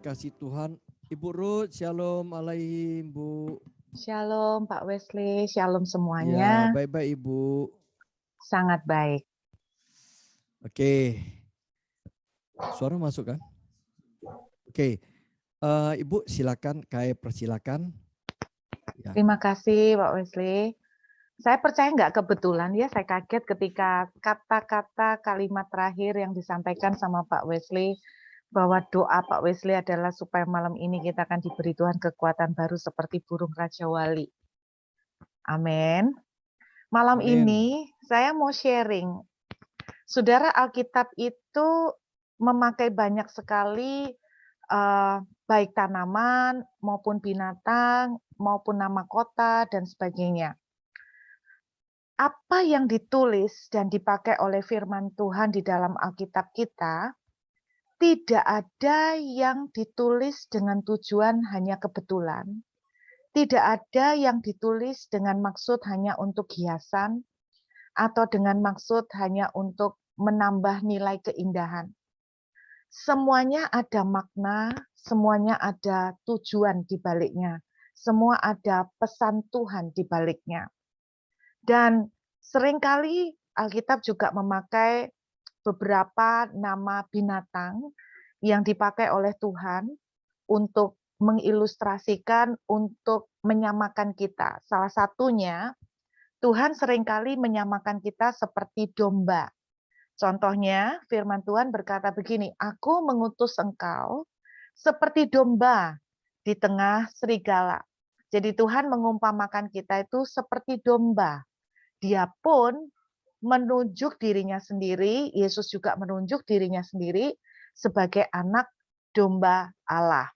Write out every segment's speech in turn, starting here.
Kasih Tuhan. Ibu Ruth, shalom alaihim, Bu. Shalom Pak Wesley, shalom Ya, semuanya. baik-baik Ibu. Sangat baik. Oke. Suara masuk kan? Oke. Ibu silakan, persilakan. Ya. Terima kasih Pak Wesley. Saya percaya nggak kebetulan ya, saya kaget ketika kata-kata kalimat terakhir yang disampaikan sama Pak Wesley, bahwa doa Pak Wesley adalah supaya malam ini kita akan diberi Tuhan kekuatan baru seperti burung Raja Wali. Amin. Malam Amin. ini saya mau sharing. Saudara, Alkitab itu memakai banyak sekali baik tanaman maupun binatang maupun nama kota dan sebagainya. Apa yang ditulis dan dipakai oleh firman Tuhan di dalam Alkitab kita, tidak ada yang ditulis dengan tujuan hanya kebetulan. Tidak ada yang ditulis dengan maksud hanya untuk hiasan atau dengan maksud hanya untuk menambah nilai keindahan. Semuanya ada makna, semuanya ada tujuan di baliknya. Semua ada pesan Tuhan di baliknya. Dan seringkali Alkitab juga memakai beberapa nama binatang yang dipakai oleh Tuhan untuk mengilustrasikan, untuk menyamakan kita. Salah satunya, Tuhan seringkali menyamakan kita seperti domba. Contohnya, firman Tuhan berkata begini, "Aku mengutus engkau seperti domba di tengah serigala." Jadi Tuhan mengumpamakan kita itu seperti domba. Dia pun menunjuk dirinya sendiri, Yesus juga menunjuk dirinya sendiri sebagai anak domba Allah.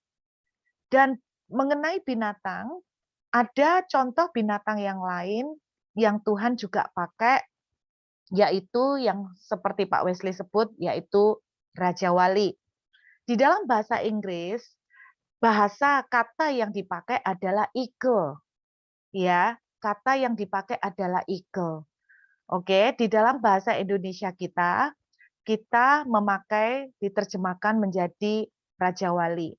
Dan mengenai binatang, ada contoh binatang yang lain yang Tuhan juga pakai, yaitu yang seperti Pak Wesley sebut, yaitu Raja Wali. Di dalam bahasa Inggris, bahasa kata yang dipakai adalah eagle. Ya, kata yang dipakai adalah eagle. Oke, di dalam bahasa Indonesia kita memakai diterjemahkan menjadi Raja Wali.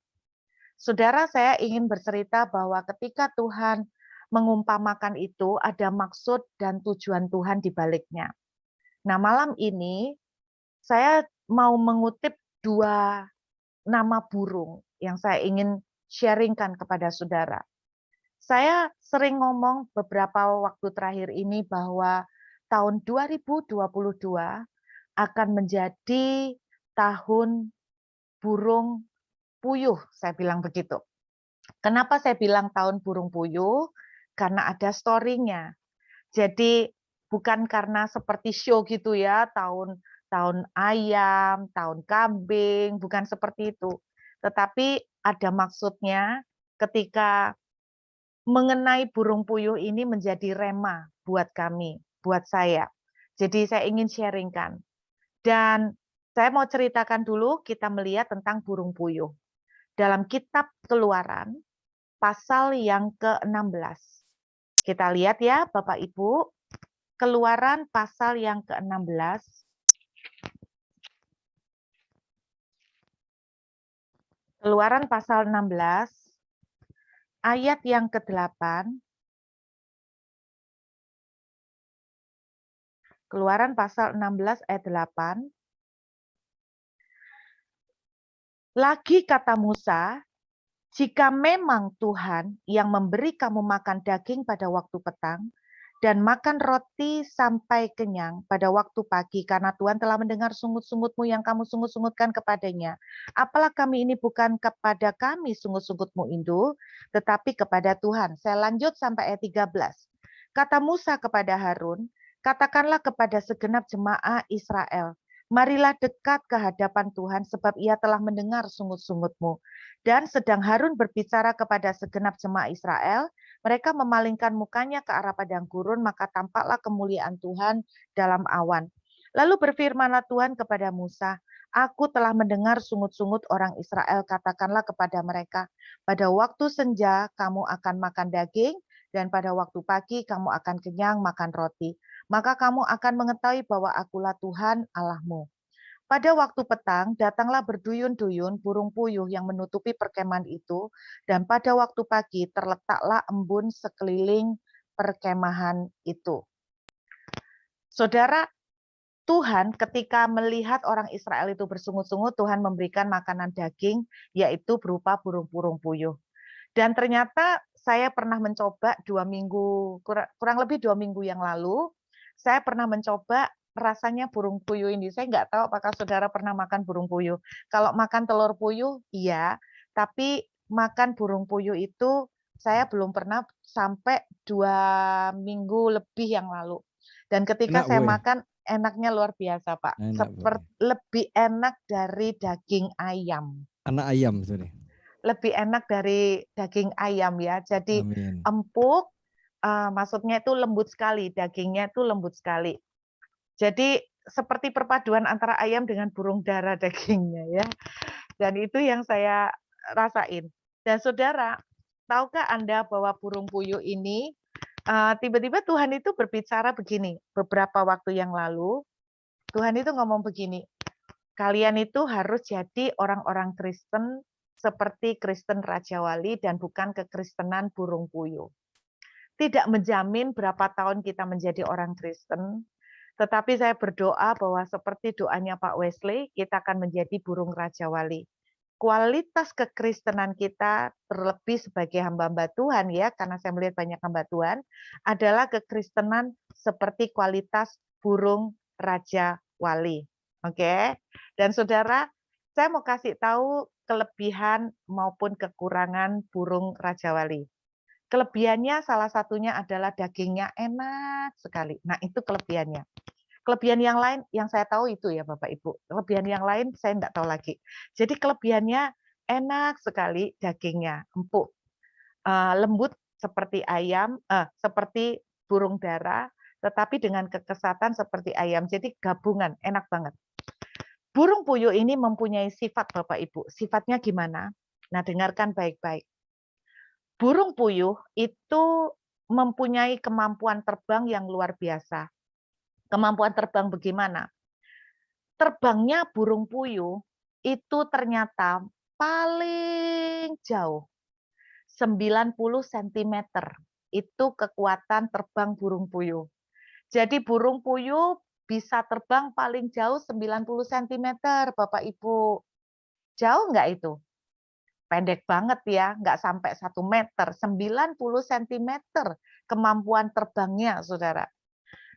Saudara, saya ingin bercerita bahwa ketika Tuhan mengumpamakan itu, ada maksud dan tujuan Tuhan di baliknya. Nah, malam ini saya mau mengutip dua nama burung yang saya ingin sharingkan kepada saudara. Saya sering ngomong beberapa waktu terakhir ini bahwa tahun 2022 akan menjadi tahun burung puyuh, saya bilang begitu. Kenapa saya bilang tahun burung puyuh? Karena ada story-nya. Jadi bukan karena seperti show gitu ya, tahun ayam, tahun kambing, bukan seperti itu. Tetapi ada maksudnya ketika mengenai burung puyuh ini menjadi rema buat kami, buat saya. Jadi saya ingin sharingkan. Dan saya mau ceritakan dulu, kita melihat tentang burung puyuh. Dalam kitab Keluaran, pasal yang ke-16. Kita lihat ya Bapak Ibu, Keluaran pasal yang ke-16. Keluaran pasal 16, ayat yang ke-8. Keluaran pasal 16 ayat 8. Lagi kata Musa, jika memang Tuhan yang memberi kamu makan daging pada waktu petang, dan makan roti sampai kenyang pada waktu pagi, karena Tuhan telah mendengar sungut-sungutmu yang kamu sungut-sungutkan kepadanya. Apalah kami ini bukan kepada kami sungut-sungutmu itu, tetapi kepada Tuhan. Saya lanjut sampai ayat 13. Kata Musa kepada Harun, katakanlah kepada segenap jemaah Israel, marilah dekat ke hadapan Tuhan, sebab ia telah mendengar sungut-sungutmu. Dan sedang Harun berbicara kepada segenap jemaah Israel, mereka memalingkan mukanya ke arah padang gurun, maka tampaklah kemuliaan Tuhan dalam awan. Lalu berfirmanlah Tuhan kepada Musa, aku telah mendengar sungut-sungut orang Israel, katakanlah kepada mereka, pada waktu senja kamu akan makan daging, dan pada waktu pagi kamu akan kenyang makan roti. Maka kamu akan mengetahui bahwa akulah Tuhan Allahmu. Pada waktu petang, datanglah berduyun-duyun burung puyuh yang menutupi perkemahan itu, dan pada waktu pagi terletaklah embun sekeliling perkemahan itu. Saudara, Tuhan ketika melihat orang Israel itu bersungut-sungut, Tuhan memberikan makanan daging, yaitu berupa burung-burung puyuh. Dan ternyata saya pernah mencoba 2 minggu, kurang lebih 2 minggu yang lalu, saya pernah mencoba rasanya burung puyuh ini. Saya nggak tahu apakah saudara pernah makan burung puyuh. Kalau makan telur puyuh, iya. Tapi makan burung puyuh itu saya belum pernah sampai 2 minggu lebih yang lalu. Dan ketika Enak, saya Bu. makan, enaknya luar biasa, Pak. Enak, Bu. Lebih enak dari daging ayam. Anak ayam, sorry. Lebih enak dari daging ayam ya. Jadi Amin. empuk, maksudnya itu lembut sekali, dagingnya itu lembut sekali. Jadi seperti perpaduan antara ayam dengan burung dara dagingnya ya. Dan itu yang saya rasain. Dan saudara, tahukah Anda bahwa burung puyuh ini tiba-tiba Tuhan itu berbicara begini, beberapa waktu yang lalu, Tuhan itu ngomong begini, kalian itu harus jadi orang-orang Kristen seperti Kristen Raja Wali dan bukan kekristenan burung puyuh. Tidak menjamin berapa tahun kita menjadi orang Kristen, tetapi saya berdoa bahwa seperti doanya Pak Wesley, kita akan menjadi burung Raja Wali. Kualitas kekristenan kita, terlebih sebagai hamba-hamba Tuhan ya, karena saya melihat banyak hamba Tuhan, adalah kekristenan seperti kualitas burung Raja Wali. Oke. Dan saudara, saya mau kasih tahu kelebihan maupun kekurangan burung Raja Wali. Kelebihannya salah satunya adalah dagingnya enak sekali. Nah, itu kelebihannya. Kelebihan yang lain yang saya tahu itu ya Bapak Ibu. Kelebihan yang lain saya enggak tahu lagi. Jadi kelebihannya enak sekali dagingnya, empuk, lembut seperti ayam, seperti burung dara, tetapi dengan kekesatan seperti ayam. Jadi gabungan, enak banget. Burung puyuh ini mempunyai sifat Bapak Ibu. Sifatnya gimana? Nah, dengarkan baik-baik. Burung puyuh itu mempunyai kemampuan terbang yang luar biasa. Kemampuan terbang bagaimana? Terbangnya burung puyuh itu ternyata paling jauh, 90 cm. Itu kekuatan terbang burung puyuh. Jadi burung puyuh bisa terbang paling jauh 90 cm, Bapak Ibu. Jauh nggak itu? Pendek banget ya, nggak sampai 1 meter, 90 cm kemampuan terbangnya, saudara.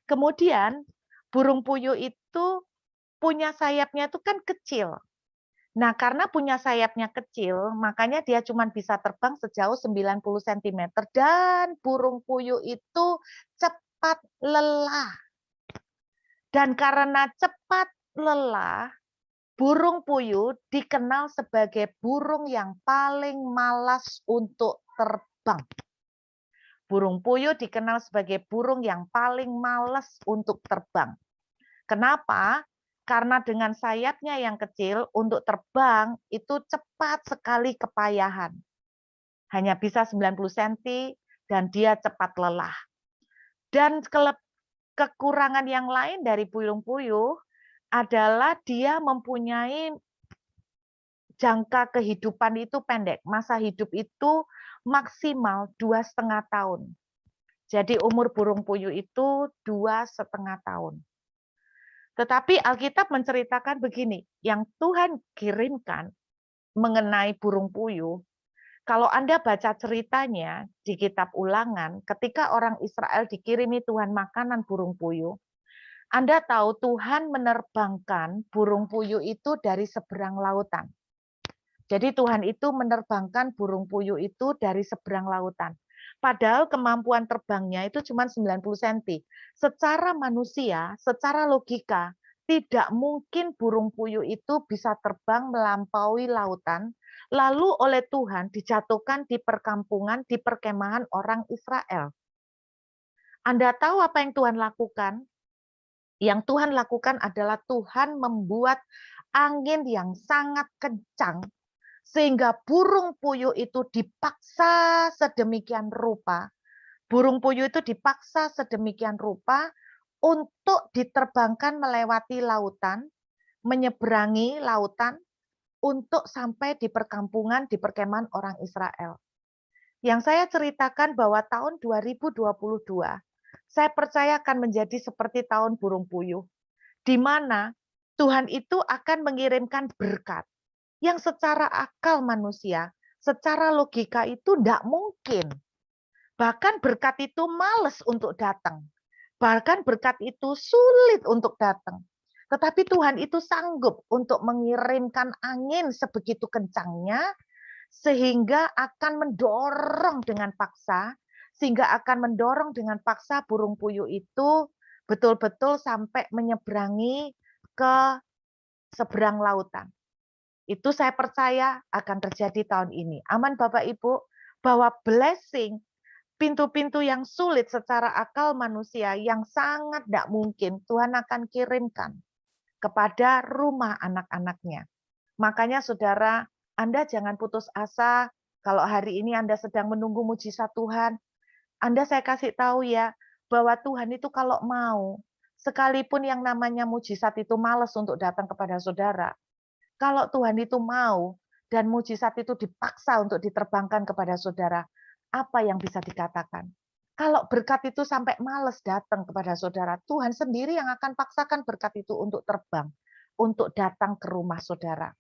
Kemudian burung puyuh itu punya sayapnya itu kan kecil. Nah, karena punya sayapnya kecil, makanya dia cuma bisa terbang sejauh 90 cm dan burung puyuh itu cepat lelah. Dan karena cepat lelah, burung puyuh dikenal sebagai burung yang paling malas untuk terbang. Burung puyuh dikenal sebagai burung yang paling malas untuk terbang. Kenapa? Karena dengan sayapnya yang kecil, untuk terbang itu cepat sekali kepayahan. Hanya bisa 90 cm dan dia cepat lelah. Dan kekurangan yang lain dari burung puyuh adalah dia mempunyai jangka kehidupan itu pendek. Masa hidup itu maksimal 2,5 tahun. Jadi umur burung puyuh itu 2,5 tahun. Tetapi Alkitab menceritakan begini, yang Tuhan kirimkan mengenai burung puyuh, kalau Anda baca ceritanya di kitab Ulangan, ketika orang Israel dikirimi Tuhan makanan burung puyuh, Anda tahu Tuhan menerbangkan burung puyuh itu dari seberang lautan. Jadi Tuhan itu menerbangkan burung puyuh itu dari seberang lautan. Padahal kemampuan terbangnya itu cuma 90 cm. Secara manusia, secara logika, tidak mungkin burung puyuh itu bisa terbang melampaui lautan, lalu oleh Tuhan dijatuhkan di perkampungan, di perkemahan orang Israel. Anda tahu apa yang Tuhan lakukan? Yang Tuhan lakukan adalah Tuhan membuat angin yang sangat kencang, sehingga burung puyuh itu dipaksa sedemikian rupa. Burung puyuh itu dipaksa sedemikian rupa untuk diterbangkan melewati lautan, menyeberangi lautan untuk sampai di perkampungan, di perkemahan orang Israel. Yang saya ceritakan bahwa tahun 2022, saya percaya akan menjadi seperti tahun burung puyuh, di mana Tuhan itu akan mengirimkan berkat yang secara akal manusia, secara logika itu tidak mungkin. Bahkan berkat itu males untuk datang. Bahkan berkat itu sulit untuk datang. Tetapi Tuhan itu sanggup untuk mengirimkan angin sebegitu kencangnya, sehingga akan mendorong dengan paksa, burung puyuh itu betul-betul sampai menyeberangi ke seberang lautan. Itu saya percaya akan terjadi tahun ini. Aman Bapak Ibu, bahwa blessing, pintu-pintu yang sulit secara akal manusia, yang sangat tidak mungkin, Tuhan akan kirimkan kepada rumah anak-anaknya. Makanya saudara, Anda jangan putus asa kalau hari ini Anda sedang menunggu mujizat Tuhan. Anda saya kasih tahu ya, bahwa Tuhan itu kalau mau, sekalipun yang namanya mujizat itu malas untuk datang kepada saudara, kalau Tuhan itu mau dan mujizat itu dipaksa untuk diterbangkan kepada saudara, apa yang bisa dikatakan? Kalau berkat itu sampai males datang kepada saudara, Tuhan sendiri yang akan paksakan berkat itu untuk terbang, untuk datang ke rumah saudara.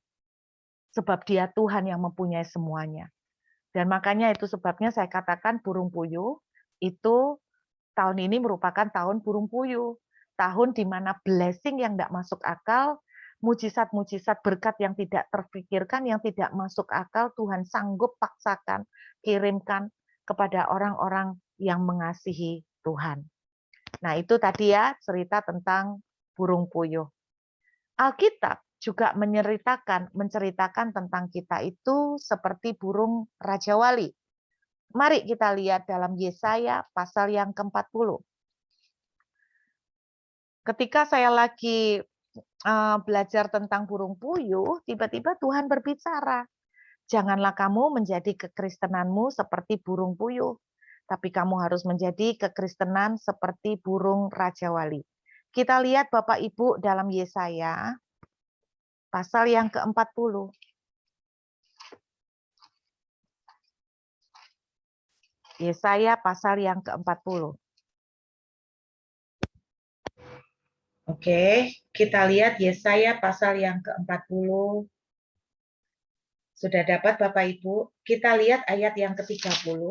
Sebab dia Tuhan yang mempunyai semuanya. Dan makanya itu sebabnya saya katakan burung puyuh itu tahun ini merupakan tahun burung puyuh. Tahun di mana blessing yang tidak masuk akal, mujizat-mujizat berkat yang tidak terpikirkan, yang tidak masuk akal, Tuhan sanggup paksakan, kirimkan kepada orang-orang yang mengasihi Tuhan. Nah itu tadi ya cerita tentang burung puyuh. Alkitab juga menceritakan tentang kita itu seperti burung Raja Wali. Mari kita lihat dalam Yesaya pasal yang ke-40. Ketika saya lagi belajar tentang burung puyuh, tiba-tiba Tuhan berbicara. Janganlah kamu menjadi kekristenanmu seperti burung puyuh, tapi kamu harus menjadi kekristenan seperti burung Raja Wali. Kita lihat Bapak Ibu dalam Yesaya pasal yang ke-40. Yesaya pasal yang ke-40. Oke, kita lihat Yesaya pasal yang ke-40. Sudah dapat Bapak Ibu? Kita lihat ayat yang ke-30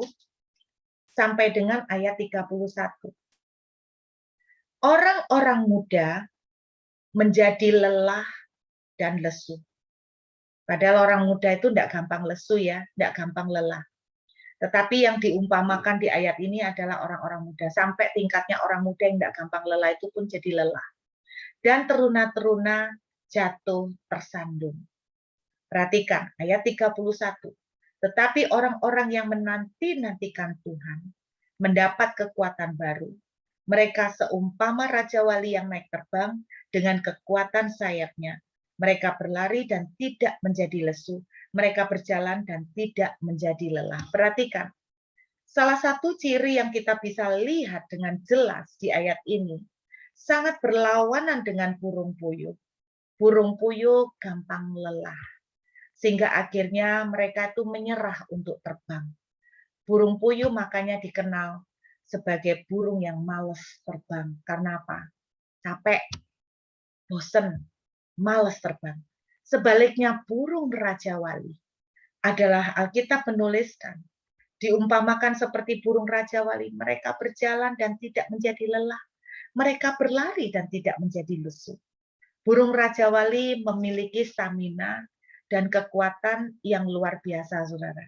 sampai dengan ayat 31. Orang-orang muda menjadi lelah dan lesu. Padahal orang muda itu tidak gampang lesu ya, tidak gampang lelah. Tetapi yang diumpamakan di ayat ini adalah orang-orang muda. Sampai tingkatnya orang muda yang tidak gampang lelah itu pun jadi lelah. Dan teruna-teruna jatuh tersandung. Perhatikan ayat 31. Tetapi orang-orang yang menanti-nantikan Tuhan mendapat kekuatan baru. Mereka seumpama Raja Wali yang naik terbang dengan kekuatan sayapnya. Mereka berlari dan tidak menjadi lesu. Mereka berjalan dan tidak menjadi lelah. Perhatikan, salah satu ciri yang kita bisa lihat dengan jelas di ayat ini, sangat berlawanan dengan burung puyuh. Burung puyuh gampang lelah, sehingga akhirnya mereka itu menyerah untuk terbang. Burung puyuh makanya dikenal sebagai burung yang malas terbang. Karena apa? Capek, bosen, malas terbang. Sebaliknya burung Raja Wali adalah Alkitab menuliskan, diumpamakan seperti burung Raja Wali. Mereka berjalan dan tidak menjadi lelah. Mereka berlari dan tidak menjadi lesu. Burung Raja Wali memiliki stamina dan kekuatan yang luar biasa, saudara.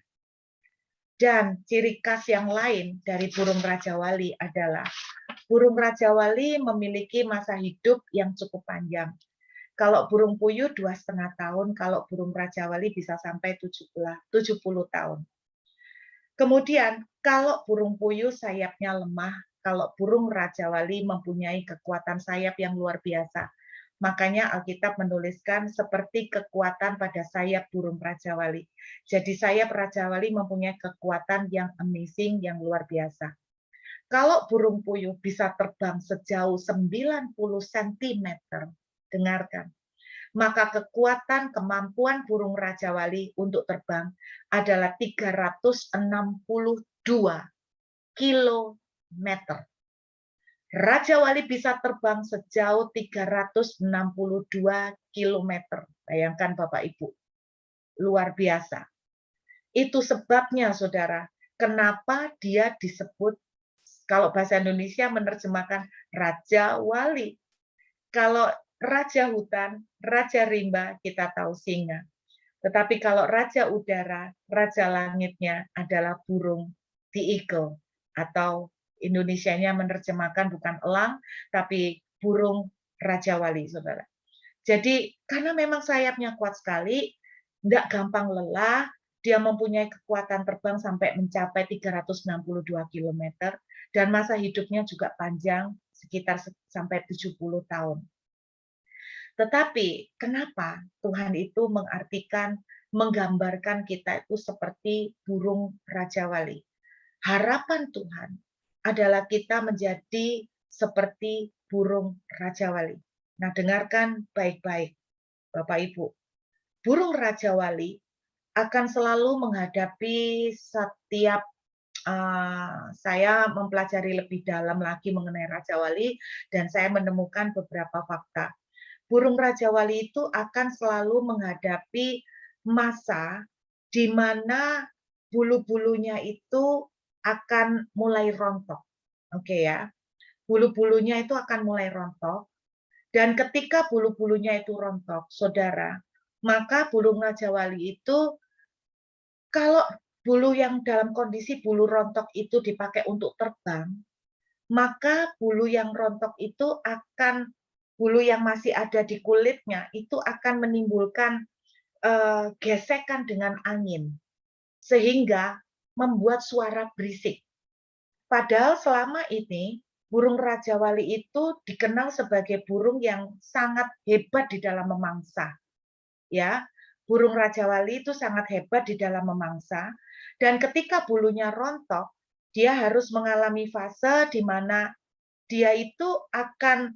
Dan ciri khas yang lain dari burung Raja Wali adalah burung Raja Wali memiliki masa hidup yang cukup panjang. Kalau burung puyuh 2,5 tahun, kalau burung Raja Wali bisa sampai 70 tahun. Kemudian, kalau burung puyuh sayapnya lemah, kalau burung Raja Wali mempunyai kekuatan sayap yang luar biasa. Makanya Alkitab menuliskan seperti kekuatan pada sayap burung Raja Wali. Jadi sayap Raja Wali mempunyai kekuatan yang amazing, yang luar biasa. Kalau burung puyuh bisa terbang sejauh 90 cm, dengarkan, maka kekuatan kemampuan burung Raja Wali untuk terbang adalah 362 kilometer. Raja Wali bisa terbang sejauh 362 kilometer. Bayangkan Bapak Ibu, luar biasa. Itu sebabnya saudara, kenapa dia disebut, kalau bahasa Indonesia menerjemahkan Raja Wali. Kalau Raja Hutan, Raja Rimba, kita tahu singa. Tetapi kalau Raja Udara, Raja Langitnya adalah burung the eagle, atau Indonesianya menerjemahkan bukan elang, tapi burung Raja Wali, saudara. Jadi karena memang sayapnya kuat sekali, tidak gampang lelah, dia mempunyai kekuatan terbang sampai mencapai 362 km, dan masa hidupnya juga panjang, sekitar sampai 70 tahun. Tetapi kenapa Tuhan itu mengartikan, menggambarkan kita itu seperti burung Raja Wali? Harapan Tuhan adalah kita menjadi seperti burung Raja Wali. Nah, dengarkan baik-baik, Bapak Ibu. Burung Raja Wali akan selalu menghadapi setiap saya mempelajari lebih dalam lagi mengenai Raja Wali, dan saya menemukan beberapa fakta. Burung Raja Wali itu akan selalu menghadapi masa di mana bulu-bulunya itu akan mulai rontok. Oke ya. Bulu-bulunya itu akan mulai rontok. Dan ketika bulu-bulunya itu rontok, saudara, maka burung Raja Wali itu, kalau bulu yang dalam kondisi bulu rontok itu dipakai untuk terbang, maka bulu yang rontok itu akan, bulu yang masih ada di kulitnya itu akan menimbulkan gesekan dengan angin, sehingga membuat suara berisik. Padahal selama ini burung Raja Wali itu dikenal sebagai burung yang sangat hebat di dalam memangsa. Ya, burung Raja Wali itu sangat hebat di dalam memangsa, dan ketika bulunya rontok, dia harus mengalami fase di mana dia itu akan,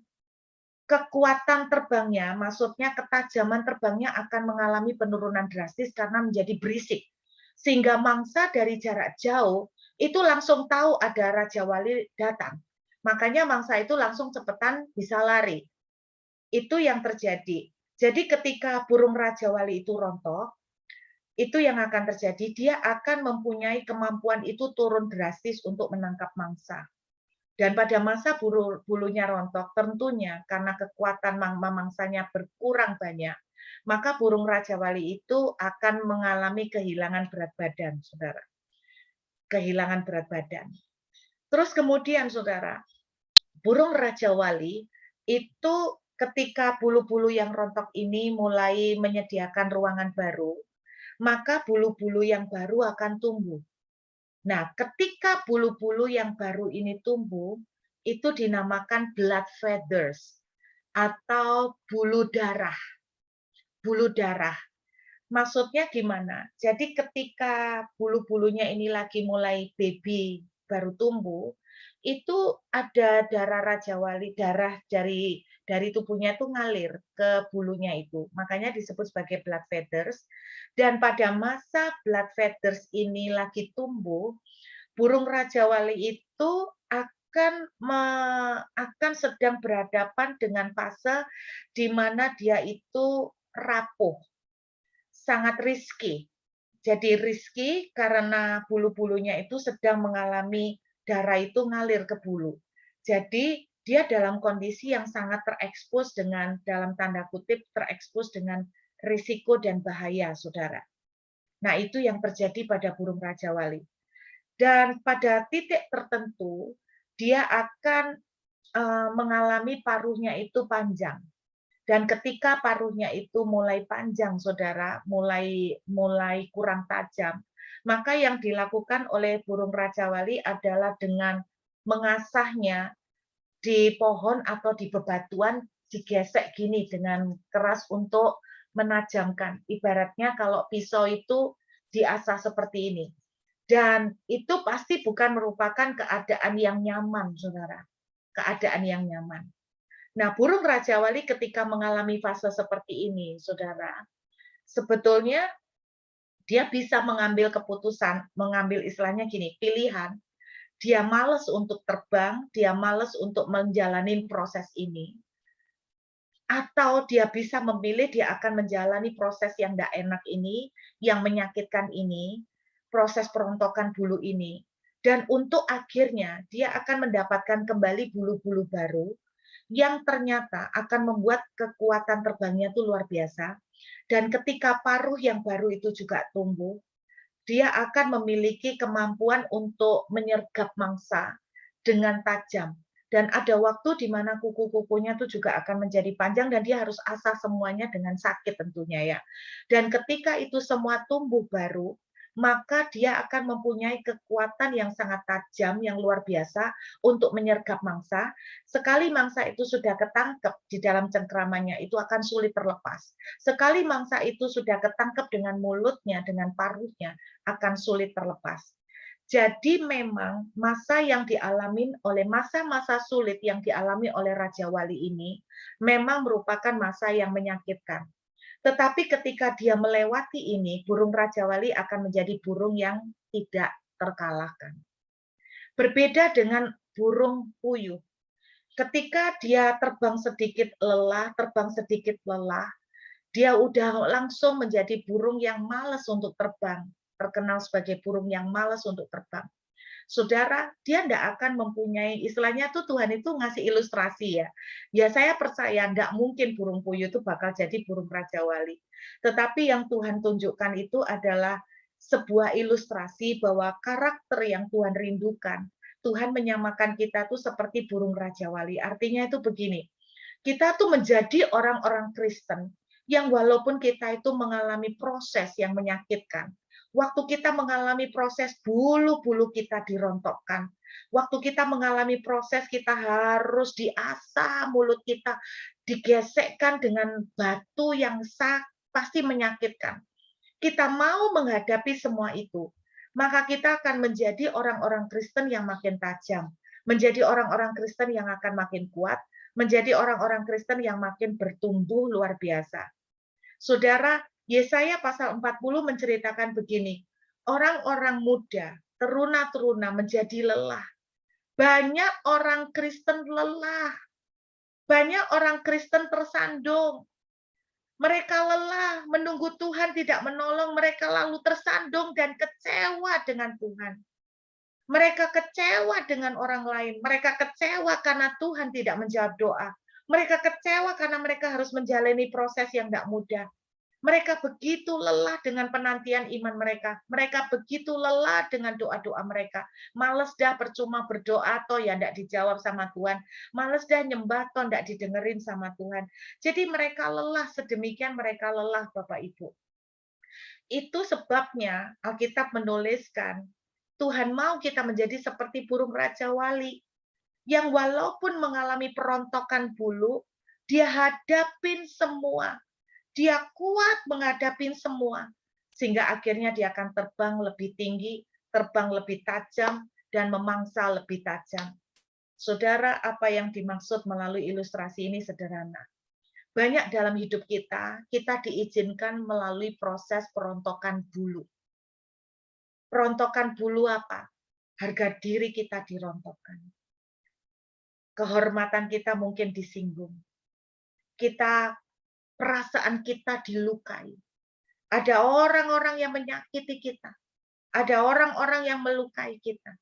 kekuatan terbangnya, maksudnya ketajaman terbangnya akan mengalami penurunan drastis karena menjadi berisik. Sehingga mangsa dari jarak jauh itu langsung tahu ada Raja Wali datang. Makanya mangsa itu langsung cepetan bisa lari. Itu yang terjadi. Jadi ketika burung Raja Wali itu rontok, itu yang akan terjadi, dia akan mempunyai kemampuan itu turun drastis untuk menangkap mangsa. Dan pada masa bulunya rontok, tentunya karena kekuatan memangsanya berkurang banyak, maka burung Raja Wali itu akan mengalami kehilangan berat badan, saudara. Kehilangan berat badan. Terus kemudian, saudara, burung Raja Wali itu ketika bulu-bulu yang rontok ini mulai menyediakan ruangan baru, maka bulu-bulu yang baru akan tumbuh. Nah, ketika bulu-bulu yang baru ini tumbuh, itu dinamakan blood feathers atau bulu darah. Bulu darah. Maksudnya gimana? Jadi ketika bulu-bulunya ini lagi mulai baby, baru tumbuh, itu ada darah Raja Wali, darah dari tubuhnya itu ngalir ke bulunya itu. Makanya disebut sebagai blood feathers. Dan pada masa blood feathers ini lagi tumbuh, burung Raja Wali itu akan sedang berhadapan dengan fase di mana dia itu rapuh, sangat risky. Jadi risky karena bulu-bulunya itu sedang mengalami darah itu ngalir ke bulu. Jadi dia dalam kondisi yang sangat terekspos dengan, dalam tanda kutip, terekspos dengan risiko dan bahaya, saudara. Nah, itu yang terjadi pada burung Raja Wali. Dan pada titik tertentu, dia akan mengalami paruhnya itu panjang. Dan ketika paruhnya itu mulai panjang, saudara, mulai kurang tajam, maka yang dilakukan oleh burung Raja Wali adalah dengan mengasahnya di pohon atau di bebatuan, digesek gini dengan keras untuk menajamkan. Ibaratnya kalau pisau itu diasah seperti ini. Dan itu pasti bukan merupakan keadaan yang nyaman, saudara. Keadaan yang nyaman. Nah, burung Raja Wali ketika mengalami fase seperti ini, saudara, sebetulnya dia bisa mengambil keputusan, mengambil istilahnya gini, pilihan. Dia malas untuk terbang, dia malas untuk menjalani proses ini. Atau dia bisa memilih dia akan menjalani proses yang tidak enak ini, yang menyakitkan ini, proses perontokan bulu ini. Dan untuk akhirnya dia akan mendapatkan kembali bulu-bulu baru yang ternyata akan membuat kekuatan terbangnya itu luar biasa. Dan ketika paruh yang baru itu juga tumbuh, dia akan memiliki kemampuan untuk menyergap mangsa dengan tajam. Dan ada waktu di mana kuku-kukunya itu juga akan menjadi panjang dan dia harus asah semuanya dengan sakit tentunya ya. Dan ketika itu semua tumbuh baru, maka dia akan mempunyai kekuatan yang sangat tajam, yang luar biasa untuk menyergap mangsa. Sekali mangsa itu sudah ketangkep di dalam cengkramannya, itu akan sulit terlepas. Sekali mangsa itu sudah ketangkep dengan mulutnya, dengan paruhnya, akan sulit terlepas. Jadi memang masa yang dialami oleh masa-masa sulit yang dialami oleh Raja Wali ini memang merupakan masa yang menyakitkan. Tetapi ketika dia melewati ini, burung Raja Wali akan menjadi burung yang tidak terkalahkan. Berbeda dengan burung puyuh. Ketika dia terbang sedikit lelah, dia udah langsung menjadi burung yang malas untuk terbang. Terkenal sebagai burung yang malas untuk terbang. Saudara, dia tidak akan mempunyai, istilahnya tuh Tuhan itu ngasih ilustrasi ya. Ya saya percaya tidak mungkin burung puyuh itu bakal jadi burung Raja Wali. Tetapi yang Tuhan tunjukkan itu adalah sebuah ilustrasi bahwa karakter yang Tuhan rindukan. Tuhan menyamakan kita tuh seperti burung Raja Wali. Artinya itu begini, kita tuh menjadi orang-orang Kristen yang walaupun kita itu mengalami proses yang menyakitkan, waktu kita mengalami proses bulu-bulu kita dirontokkan, waktu kita mengalami proses kita harus diasah mulut kita, digesekkan dengan batu yang pasti menyakitkan. Kita mau menghadapi semua itu, maka kita akan menjadi orang-orang Kristen yang makin tajam, menjadi orang-orang Kristen yang akan makin kuat, menjadi orang-orang Kristen yang makin bertumbuh luar biasa. Saudara, Yesaya pasal 40 menceritakan begini, orang-orang muda, teruna-teruna menjadi lelah. Banyak orang Kristen lelah. Banyak orang Kristen tersandung. Mereka lelah, menunggu Tuhan tidak menolong, mereka lalu tersandung dan kecewa dengan Tuhan. Mereka kecewa dengan orang lain, mereka kecewa karena Tuhan tidak menjawab doa. Mereka kecewa karena mereka harus menjalani proses yang tidak mudah. Mereka begitu lelah dengan penantian iman mereka. Mereka begitu lelah dengan doa-doa mereka. Males dah percuma berdoa toh ya tidak dijawab sama Tuhan. Males dah nyembah toh tidak didengerin sama Tuhan. Jadi mereka lelah, sedemikian mereka lelah Bapak Ibu. Itu sebabnya Alkitab menuliskan, Tuhan mau kita menjadi seperti burung Raja Wali. Yang walaupun mengalami perontokan bulu, dia hadapin semua. Dia kuat menghadapi semua, sehingga akhirnya dia akan terbang lebih tinggi, terbang lebih tajam, dan memangsa lebih tajam. Saudara, apa yang dimaksud melalui ilustrasi ini sederhana. Banyak dalam hidup kita diizinkan melalui proses perontokan bulu. Perontokan bulu apa? Harga diri kita dirontokkan. Kehormatan kita mungkin disinggung. Perasaan kita dilukai. Ada orang-orang yang menyakiti kita. Ada orang-orang yang melukai kita.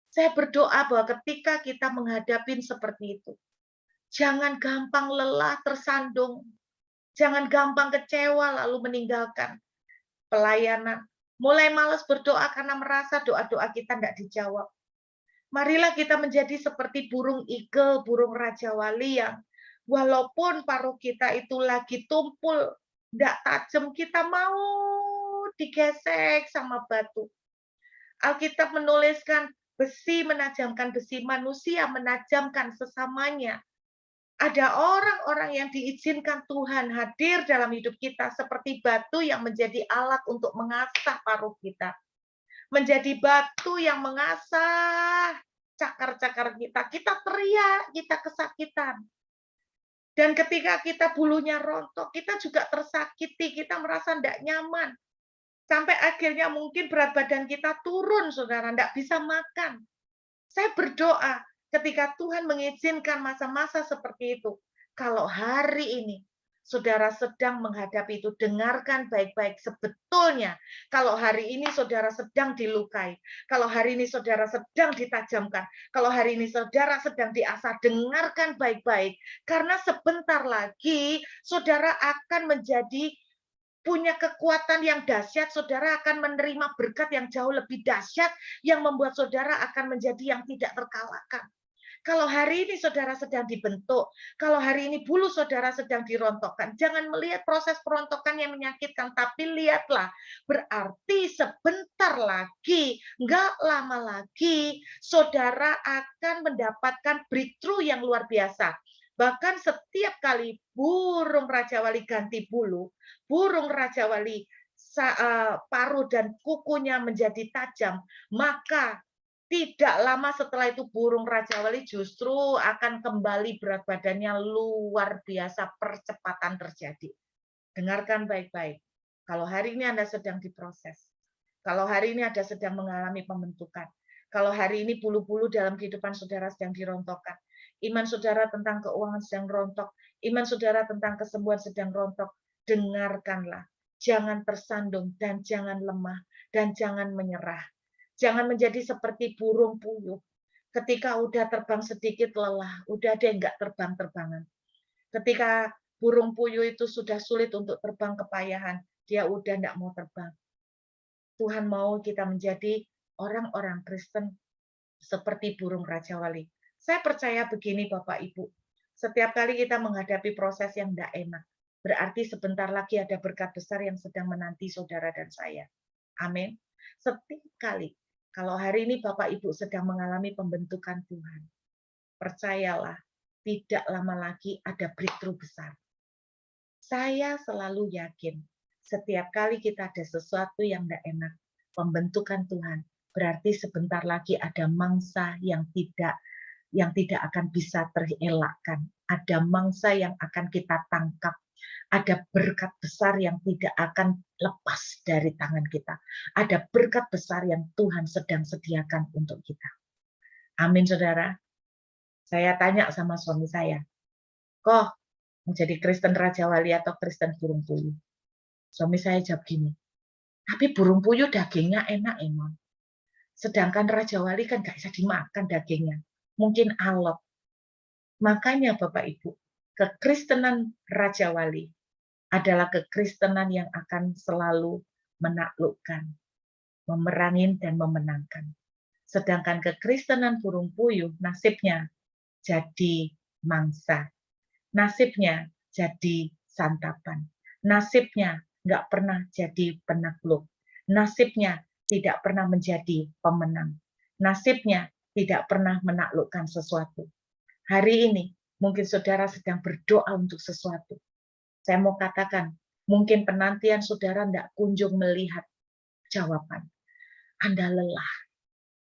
Saya berdoa bahwa ketika kita menghadapi seperti itu, jangan gampang lelah, tersandung. Jangan gampang kecewa lalu meninggalkan pelayanan. Mulai malas berdoa karena merasa doa-doa kita tidak dijawab. Marilah kita menjadi seperti burung eagle, burung Raja Wali yang walaupun paruh kita itu lagi tumpul, tidak tajam, kita mau digesek sama batu. Alkitab menuliskan, besi menajamkan besi, manusia menajamkan sesamanya. Ada orang-orang yang diizinkan Tuhan hadir dalam hidup kita seperti batu yang menjadi alat untuk mengasah paruh kita. Menjadi batu yang mengasah cakar-cakar kita. Kita teriak, kita kesakitan. Dan ketika kita bulunya rontok, kita juga tersakiti, kita merasa tidak nyaman. Sampai akhirnya mungkin berat badan kita turun, saudara, tidak bisa makan. Saya berdoa ketika Tuhan mengizinkan masa-masa seperti itu. Kalau hari ini saudara sedang menghadapi itu, dengarkan baik-baik. Sebetulnya, kalau hari ini saudara sedang dilukai, kalau hari ini saudara sedang ditajamkan, kalau hari ini saudara sedang diasah, dengarkan baik-baik. Karena sebentar lagi saudara akan menjadi punya kekuatan yang dahsyat, saudara akan menerima berkat yang jauh lebih dahsyat, yang membuat saudara akan menjadi yang tidak terkalahkan. Kalau hari ini saudara sedang dibentuk, kalau hari ini bulu saudara sedang dirontokkan, jangan melihat proses perontokan yang menyakitkan, tapi lihatlah, berarti sebentar lagi, nggak lama lagi, saudara akan mendapatkan breakthrough yang luar biasa. Bahkan setiap kali burung Raja Wali ganti bulu, burung Raja Wali paruh dan kukunya menjadi tajam, maka tidak lama setelah itu burung Raja Wali justru akan kembali berat badannya luar biasa, percepatan terjadi. Dengarkan baik-baik. Kalau hari ini Anda sedang diproses, kalau hari ini Anda sedang mengalami pembentukan, kalau hari ini bulu-bulu dalam kehidupan saudara sedang dirontokkan, iman saudara tentang keuangan sedang rontok, iman saudara tentang kesembuhan sedang rontok, dengarkanlah. Jangan tersandung dan jangan lemah dan jangan menyerah. Jangan menjadi seperti burung puyuh. Ketika udah terbang sedikit lelah, udah deh nggak terbang-terbangan. Ketika burung puyuh itu sudah sulit untuk terbang kepayahan, dia udah nggak mau terbang. Tuhan mau kita menjadi orang-orang Kristen seperti burung Raja Wali. Saya percaya begini Bapak Ibu, setiap kali kita menghadapi proses yang tidak enak, berarti sebentar lagi ada berkat besar yang sedang menanti saudara dan saya. Amin. Setiap kali, kalau hari ini Bapak Ibu sedang mengalami pembentukan Tuhan, percayalah, tidak lama lagi ada breakthrough besar. Saya selalu yakin, setiap kali kita ada sesuatu yang tidak enak, pembentukan Tuhan, berarti sebentar lagi ada mangsa yang tidak akan bisa terelakkan. Ada mangsa yang akan kita tangkap. Ada berkat besar yang tidak akan lepas dari tangan kita. Ada berkat besar yang Tuhan sedang sediakan untuk kita. Amin, saudara. Saya tanya sama suami saya, kok menjadi Kristen Raja Wali atau Kristen burung puyuh? Suami saya jawab gini, tapi burung puyuh dagingnya enak emang. Sedangkan Raja Wali kan gak bisa dimakan dagingnya. Mungkin alot. Makanya Bapak Ibu, kekristenan Raja Wali adalah kekristenan yang akan selalu menaklukkan, memerangi dan memenangkan. Sedangkan kekristenan burung puyuh nasibnya jadi mangsa. Nasibnya jadi santapan. Nasibnya nggak pernah jadi penakluk. Nasibnya tidak pernah menjadi pemenang. Nasibnya tidak pernah menaklukkan sesuatu. Hari ini mungkin saudara sedang berdoa untuk sesuatu. Saya mau katakan, mungkin penantian saudara tidak kunjung melihat jawaban. Anda lelah.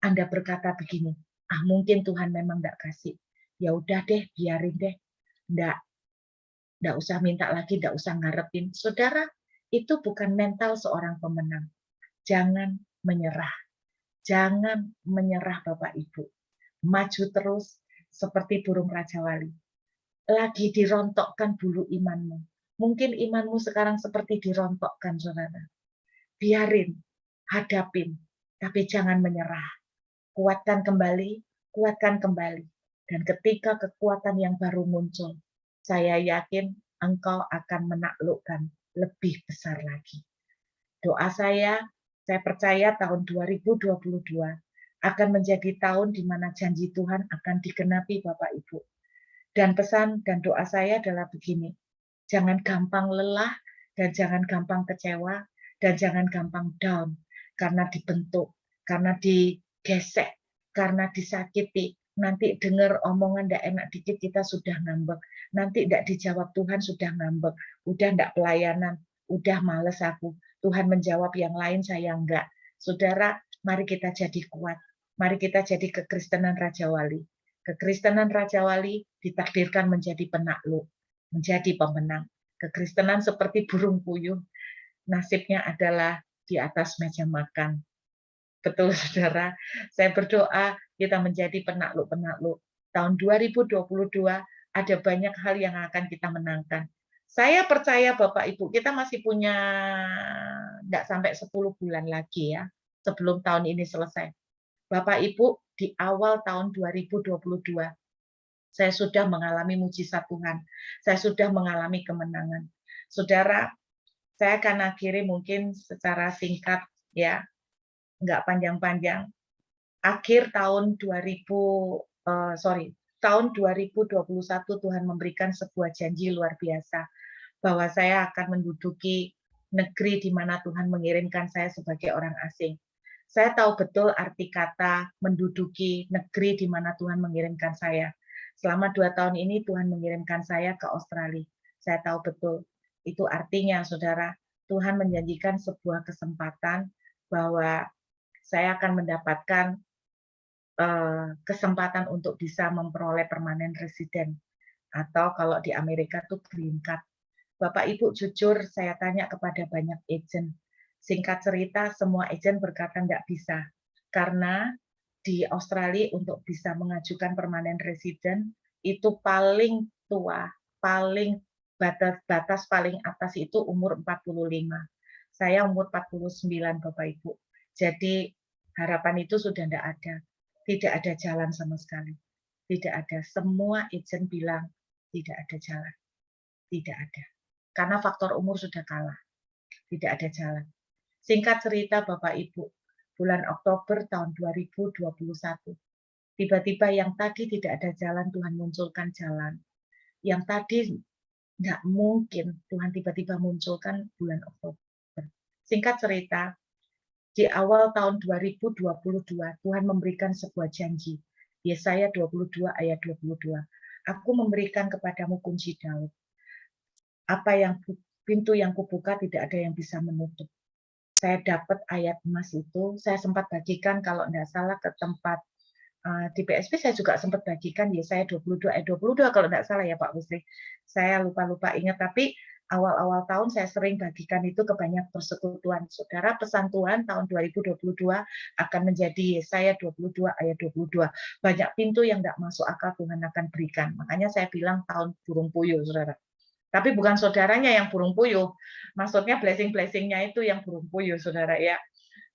Anda berkata begini, mungkin Tuhan memang tidak kasih. Ya udah deh, biarin deh. Tidak usah minta lagi, tidak usah ngarepin. Saudara, itu bukan mental seorang pemenang. Jangan menyerah. Jangan menyerah Bapak Ibu. Maju terus seperti burung Raja Wali. Lagi dirontokkan bulu imanmu. Mungkin imanmu sekarang seperti dirontokkan, saudara. Biarin, hadapin, tapi jangan menyerah. Kuatkan kembali, kuatkan kembali. Dan ketika kekuatan yang baru muncul, saya yakin engkau akan menaklukkan lebih besar lagi. Doa saya percaya tahun 2022 akan menjadi tahun di mana janji Tuhan akan digenapi Bapak Ibu. Dan pesan dan doa saya adalah begini, jangan gampang lelah dan jangan gampang kecewa dan jangan gampang down karena dibentuk, karena digesek, karena disakiti. Nanti dengar omongan tidak enak dikit kita sudah ngambek. Nanti tidak dijawab Tuhan sudah ngambek. Udah tidak pelayanan, udah males aku. Tuhan menjawab yang lain saya enggak. Saudara, mari kita jadi kuat. Mari kita jadi kekristenan Raja Wali. Kekristenan Raja Wali ditakdirkan menjadi penakluk. menjadi pemenang. Kekristenan seperti burung puyuh, nasibnya adalah di atas meja makan. Betul, saudara. Saya berdoa kita menjadi penakluk-penakluk. Tahun 2022 ada banyak hal yang akan kita menangkan. Saya percaya Bapak Ibu, kita masih punya enggak sampai 10 bulan lagi ya, sebelum tahun ini selesai. Bapak Ibu, di awal tahun 2022, saya sudah mengalami mujizat Tuhan. Saya sudah mengalami kemenangan. Saudara, saya akan akhiri mungkin secara singkat ya, nggak panjang-panjang. Akhir tahun tahun 2021 Tuhan memberikan sebuah janji luar biasa bahwa saya akan menduduki negeri di mana Tuhan mengirimkan saya sebagai orang asing. Saya tahu betul arti kata menduduki negeri di mana Tuhan mengirimkan saya. Selama 2 tahun ini Tuhan mengirimkan saya ke Australia. Saya tahu betul. Itu artinya, saudara, Tuhan menjanjikan sebuah kesempatan bahwa saya akan mendapatkan kesempatan untuk bisa memperoleh permanent resident. Atau kalau di Amerika itu green card. Bapak Ibu jujur, saya tanya kepada banyak agent. Singkat cerita, semua agent berkata nggak bisa. Karena di Australia untuk bisa mengajukan permanent resident, itu paling tua, paling batas paling atas itu umur 45. Saya umur 49, Bapak Ibu. Jadi harapan itu sudah nggak ada. Tidak ada jalan sama sekali. Tidak ada. Semua agent bilang tidak ada jalan. Tidak ada. Karena faktor umur sudah kalah. Tidak ada jalan. Singkat cerita Bapak Ibu, bulan Oktober tahun 2021, tiba-tiba yang tadi tidak ada jalan, Tuhan munculkan jalan. Yang tadi nggak mungkin, Tuhan tiba-tiba munculkan bulan Oktober. Singkat cerita, di awal tahun 2022, Tuhan memberikan sebuah janji. Yesaya 22 ayat 22. Aku memberikan kepadamu kunci Daud. Pintu yang kubuka tidak ada yang bisa menutup. Saya dapat ayat emas itu, saya sempat bagikan kalau tidak salah ke tempat di PSP, saya juga sempat bagikan Yesaya 22 ayat 22 kalau tidak salah ya Pak Wisri. Saya lupa ingat, tapi awal-awal tahun saya sering bagikan itu ke banyak persekutuan. Saudara, pesan Tuhan tahun 2022 akan menjadi Yesaya 22 ayat 22. Banyak pintu yang tidak masuk akal Tuhan akan berikan. Makanya saya bilang tahun burung puyuh, saudara. Tapi bukan saudaranya yang burung puyuh. Maksudnya blessing-blessingnya itu yang burung puyuh, saudara ya.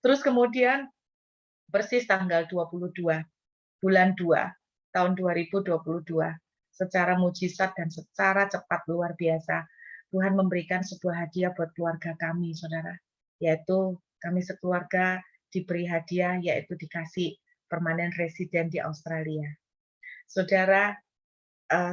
Terus kemudian persis tanggal 22 bulan 2 tahun 2022, secara mujizat dan secara cepat luar biasa, Tuhan memberikan sebuah hadiah buat keluarga kami, saudara. Yaitu kami sekeluarga diberi hadiah, yaitu dikasih permanent resident di Australia. Saudara,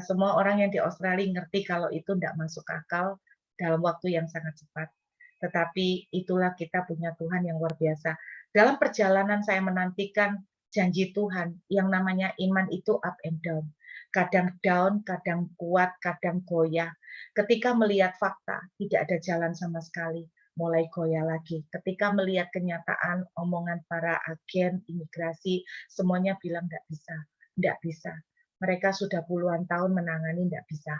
semua orang yang di Australia ngerti kalau itu tidak masuk akal dalam waktu yang sangat cepat. Tetapi itulah kita punya Tuhan yang luar biasa. Dalam perjalanan saya menantikan janji Tuhan, yang namanya iman itu up and down. Kadang down, kadang kuat, kadang goyah. Ketika melihat fakta, tidak ada jalan sama sekali, mulai goyah lagi. Ketika melihat kenyataan, omongan para agen, imigrasi, semuanya bilang tidak bisa, tidak bisa. Mereka sudah puluhan tahun menangani, tidak bisa.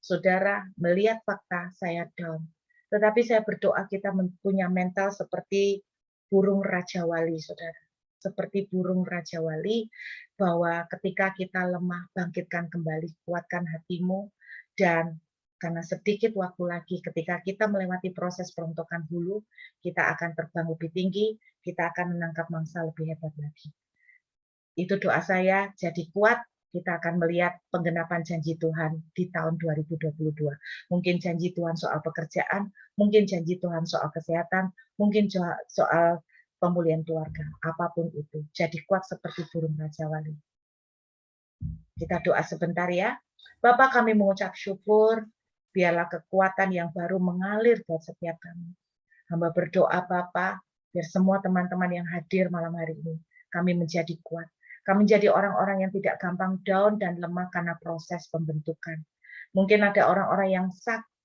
Saudara, melihat fakta, saya down. Tetapi saya berdoa kita punya mental seperti burung Raja Wali, saudara. Seperti burung Raja Wali, bahwa ketika kita lemah, bangkitkan kembali, kuatkan hatimu, dan karena sedikit waktu lagi, ketika kita melewati proses perontokan hulu, kita akan terbang lebih tinggi, kita akan menangkap mangsa lebih hebat lagi. Itu doa saya, jadi kuat, kita akan melihat penggenapan janji Tuhan di tahun 2022. Mungkin janji Tuhan soal pekerjaan, mungkin janji Tuhan soal kesehatan, mungkin soal pemulihan keluarga, apapun itu. Jadi kuat seperti burung Raja Wali. Kita doa sebentar ya. Bapak, kami mengucap syukur, biarlah kekuatan yang baru mengalir buat setiap kami. Hamba berdoa Bapak, biar semua teman-teman yang hadir malam hari ini, kami menjadi kuat. Kami menjadi orang-orang yang tidak gampang down dan lemah karena proses pembentukan. Mungkin ada orang-orang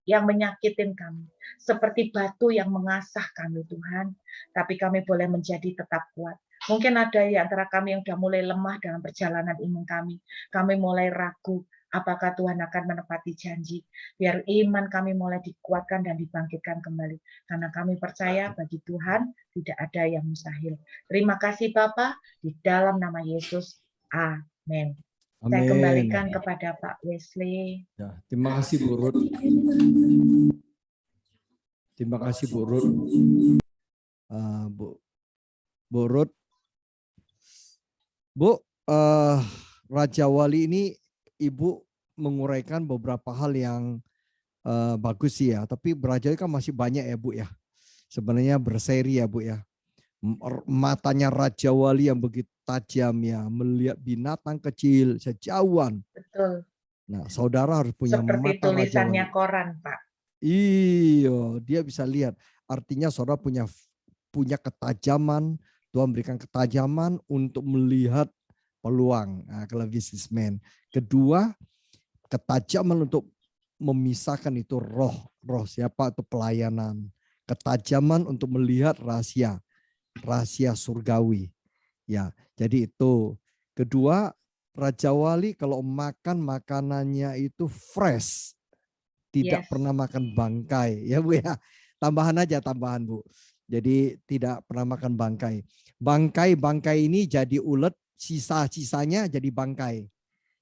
yang menyakitin kami, seperti batu yang mengasah kami Tuhan, tapi kami boleh menjadi tetap kuat. Mungkin ada di antara kami yang sudah mulai lemah dalam perjalanan iman kami mulai ragu, apakah Tuhan akan menepati janji. Biar iman kami mulai dikuatkan dan dibangkitkan kembali. Karena kami percaya bagi Tuhan tidak ada yang mustahil. Terima kasih Bapak, di dalam nama Yesus. Amin. Saya Amin. kembalikan kepada Pak Wesley. Ya, terima kasih Bu Ruth. Terima kasih Bu Ruth. Bu Ruth. Bu, Raja Wali ini Ibu menguraikan beberapa hal yang bagus sih ya. Tapi Raja Wali kan masih banyak ya Bu ya. Sebenarnya berseri ya Bu ya. Matanya Raja Wali yang begitu tajam ya. Melihat binatang kecil sejauhan. Betul. Nah saudara harus punya seperti mata Raja tulisannya Wali. koran Pak. Iya, dia bisa lihat. Artinya saudara punya ketajaman. Tuhan berikan ketajaman untuk melihat peluang kalau businessman. Kedua, ketajaman untuk memisahkan itu roh siapa atau pelayanan. Ketajaman untuk melihat rahasia surgawi. Ya, jadi itu. Kedua, Raja Wali kalau makan makanannya itu fresh. Tidak pernah makan bangkai ya Bu ya. Tambahan Bu. Jadi tidak pernah makan bangkai. Bangkai ini jadi ulet, sisa-sisanya jadi bangkai.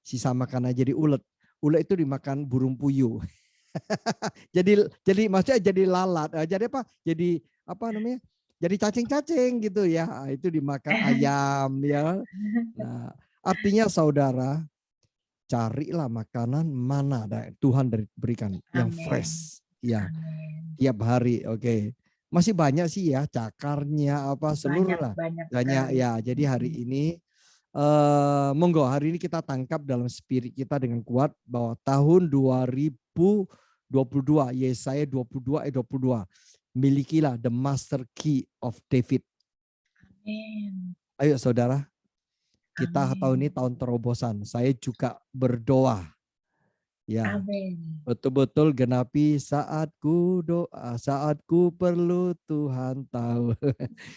Sisa makanan jadi ulet. Ulet itu dimakan burung puyuh. jadi maksudnya jadi lalat. Jadi apa? Jadi apa namanya? Jadi cacing-cacing gitu ya. Itu dimakan ayam ya. Nah, artinya saudara, carilah makanan mana Tuhan berikan yang fresh ya. Tiap hari. Oke. Masih banyak sih ya cakarnya apa seluruh lah. Banyak ya. Jadi hari ini monggo hari ini kita tangkap dalam spirit kita dengan kuat bahwa tahun 2022 Yesaya 22 ayat 22 milikilah the master key of David. Amin. Ayo saudara. Kita tahun ini tahun terobosan. Saya juga berdoa. Ya. Amin. Betul-betul genapi saat ku doa, saat ku perlu Tuhan tahu.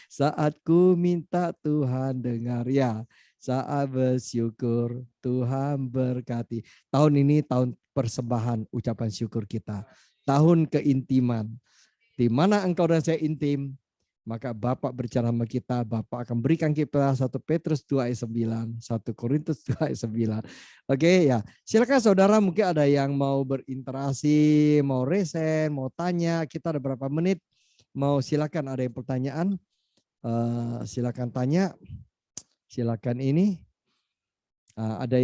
Saat ku minta Tuhan dengar ya. Saat bersyukur Tuhan berkati. Tahun ini tahun persembahan ucapan syukur kita. Tahun keintiman. Di mana engkau dan saya intim, maka Bapak berbicara sama kita, Bapak akan berikan kita 1 Petrus 2 ayat 9, 1 Korintus 2 ayat 9. Oke ya, silakan saudara mungkin ada yang mau berinteraksi, mau resen, mau tanya, kita ada berapa menit, mau silakan ada yang pertanyaan, silakan tanya, silakan ini, ada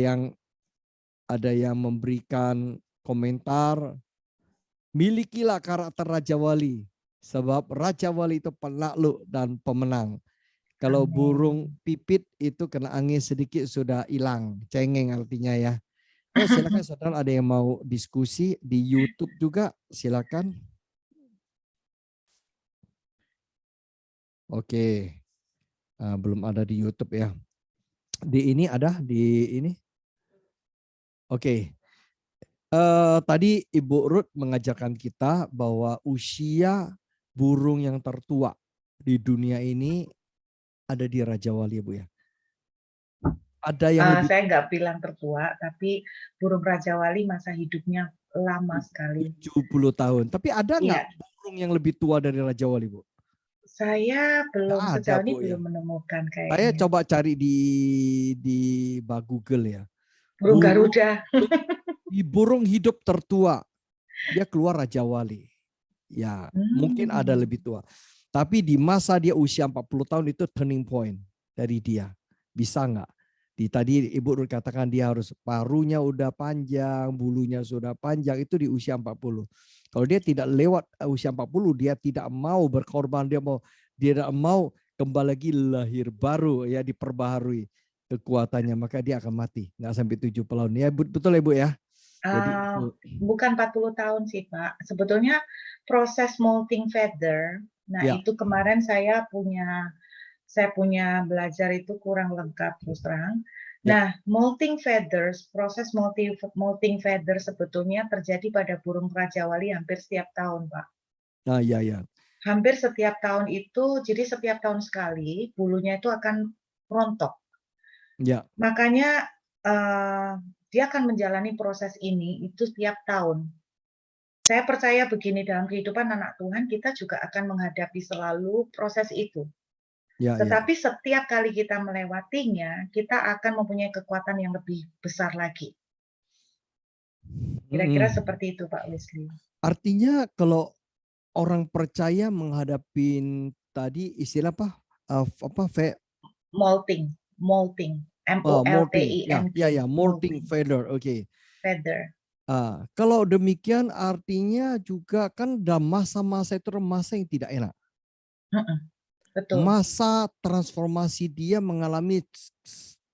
yang memberikan komentar, milikilah karakter Raja Wali. Sebab Raja Wali itu penakluk dan pemenang. Kalau burung pipit itu kena angin sedikit sudah hilang. Cengeng artinya ya. Oh silakan saudara ada yang mau diskusi di YouTube juga silakan. Oke. Belum ada di YouTube ya. Di ini ada di ini. Oke. Tadi Ibu Ruth mengajarkan kita bahwa usia burung yang tertua di dunia ini ada di Raja Wali Bu ya. Ada yang lebih saya nggak bilang tertua, tapi burung Raja Wali masa hidupnya lama sekali. 70 tahun. Tapi ada nggak burung yang lebih tua dari Raja Wali Bu? Saya belum sejauh ini ya? belum menemukan kayaknya. Saya coba cari di Google ya. Burung Garuda. Di burung hidup tertua dia keluar Raja Wali. Ya, mungkin ada lebih tua. Tapi di masa dia usia 40 tahun itu turning point dari dia. Bisa nggak? Tadi Ibu Ruth katakan dia harus paruhnya udah panjang, bulunya sudah panjang, itu di usia 40. Kalau dia tidak lewat usia 40, dia tidak mau berkorban, dia tidak mau kembali lagi lahir baru ya, diperbaharui kekuatannya, maka dia akan mati. Nggak sampai 70 tahun. Ya betul ya Bu ya? Bukan 40 tahun sih Pak. Sebetulnya proses molting feather, itu kemarin saya punya belajar itu kurang lengkap terus terang. Nah, molting feathers, proses molting feather sebetulnya terjadi pada burung Raja Wali hampir setiap tahun Pak. Iya. Hampir setiap tahun itu, jadi setiap tahun sekali bulunya itu akan rontok. Ya. Makanya dia akan menjalani proses ini itu setiap tahun. Saya percaya begini, dalam kehidupan anak Tuhan kita juga akan menghadapi selalu proses itu. Ya, ya. Tetapi setiap kali kita melewatinya, kita akan mempunyai kekuatan yang lebih besar lagi. Kira-kira seperti itu, Pak Wesley. Artinya kalau orang percaya menghadapi tadi istilah apa? Molting. Molting. M-O-L-T-I-N-G. Ya, molting failure. Oke. Feather. Kalau demikian artinya juga kan dalam masa-masa itu masa yang tidak enak. Betul. Masa transformasi dia mengalami,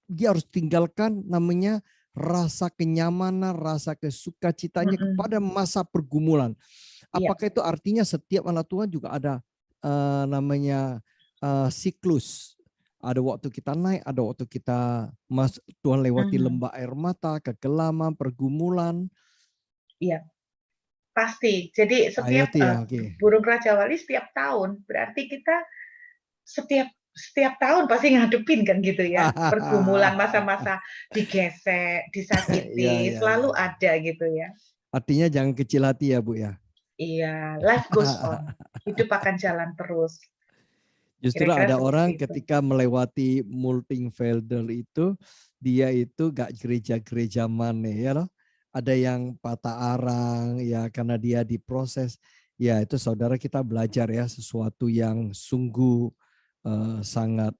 dia harus tinggalkan namanya rasa kenyamanan, rasa kesukacitanya kepada masa pergumulan. Apakah itu artinya setiap anak Tuhan juga ada namanya siklus? Ada waktu kita naik, ada waktu kita Tuhan lewati lembah air mata, kegelaman, pergumulan. Iya, pasti. Jadi setiap burung Raja Wali setiap tahun, berarti kita setiap tahun pasti ngadepin kan gitu ya. Pergumulan, masa-masa digesek, disakiti, selalu ada gitu ya. Artinya jangan kecil hati ya Bu ya. Iya, life goes on. Hidup akan jalan terus. Justru ada orang ketika melewati molting failure itu, dia itu gak gereja-gereja mana ya loh. Ada yang patah arang ya karena dia diproses. Ya itu saudara kita belajar ya sesuatu yang sungguh sangat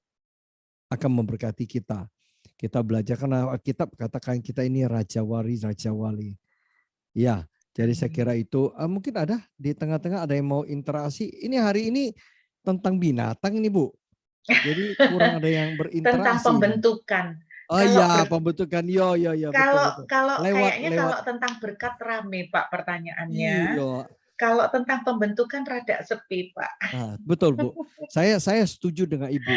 akan memberkati kita. Kita belajar karena Alkitab katakan kita ini raja wali. Ya, jadi saya kira itu mungkin ada di tengah-tengah ada yang mau interaksi. Ini hari ini tentang binatang ini Bu. Jadi kurang ada yang berinteraksi. Tentang pembentukan. Oh iya, pembentukan. Yo. Kalau Lewat. kalau tentang berkat rame Pak pertanyaannya. Iya. Kalau tentang pembentukan rada sepi Pak. Betul Bu. Saya setuju dengan Ibu.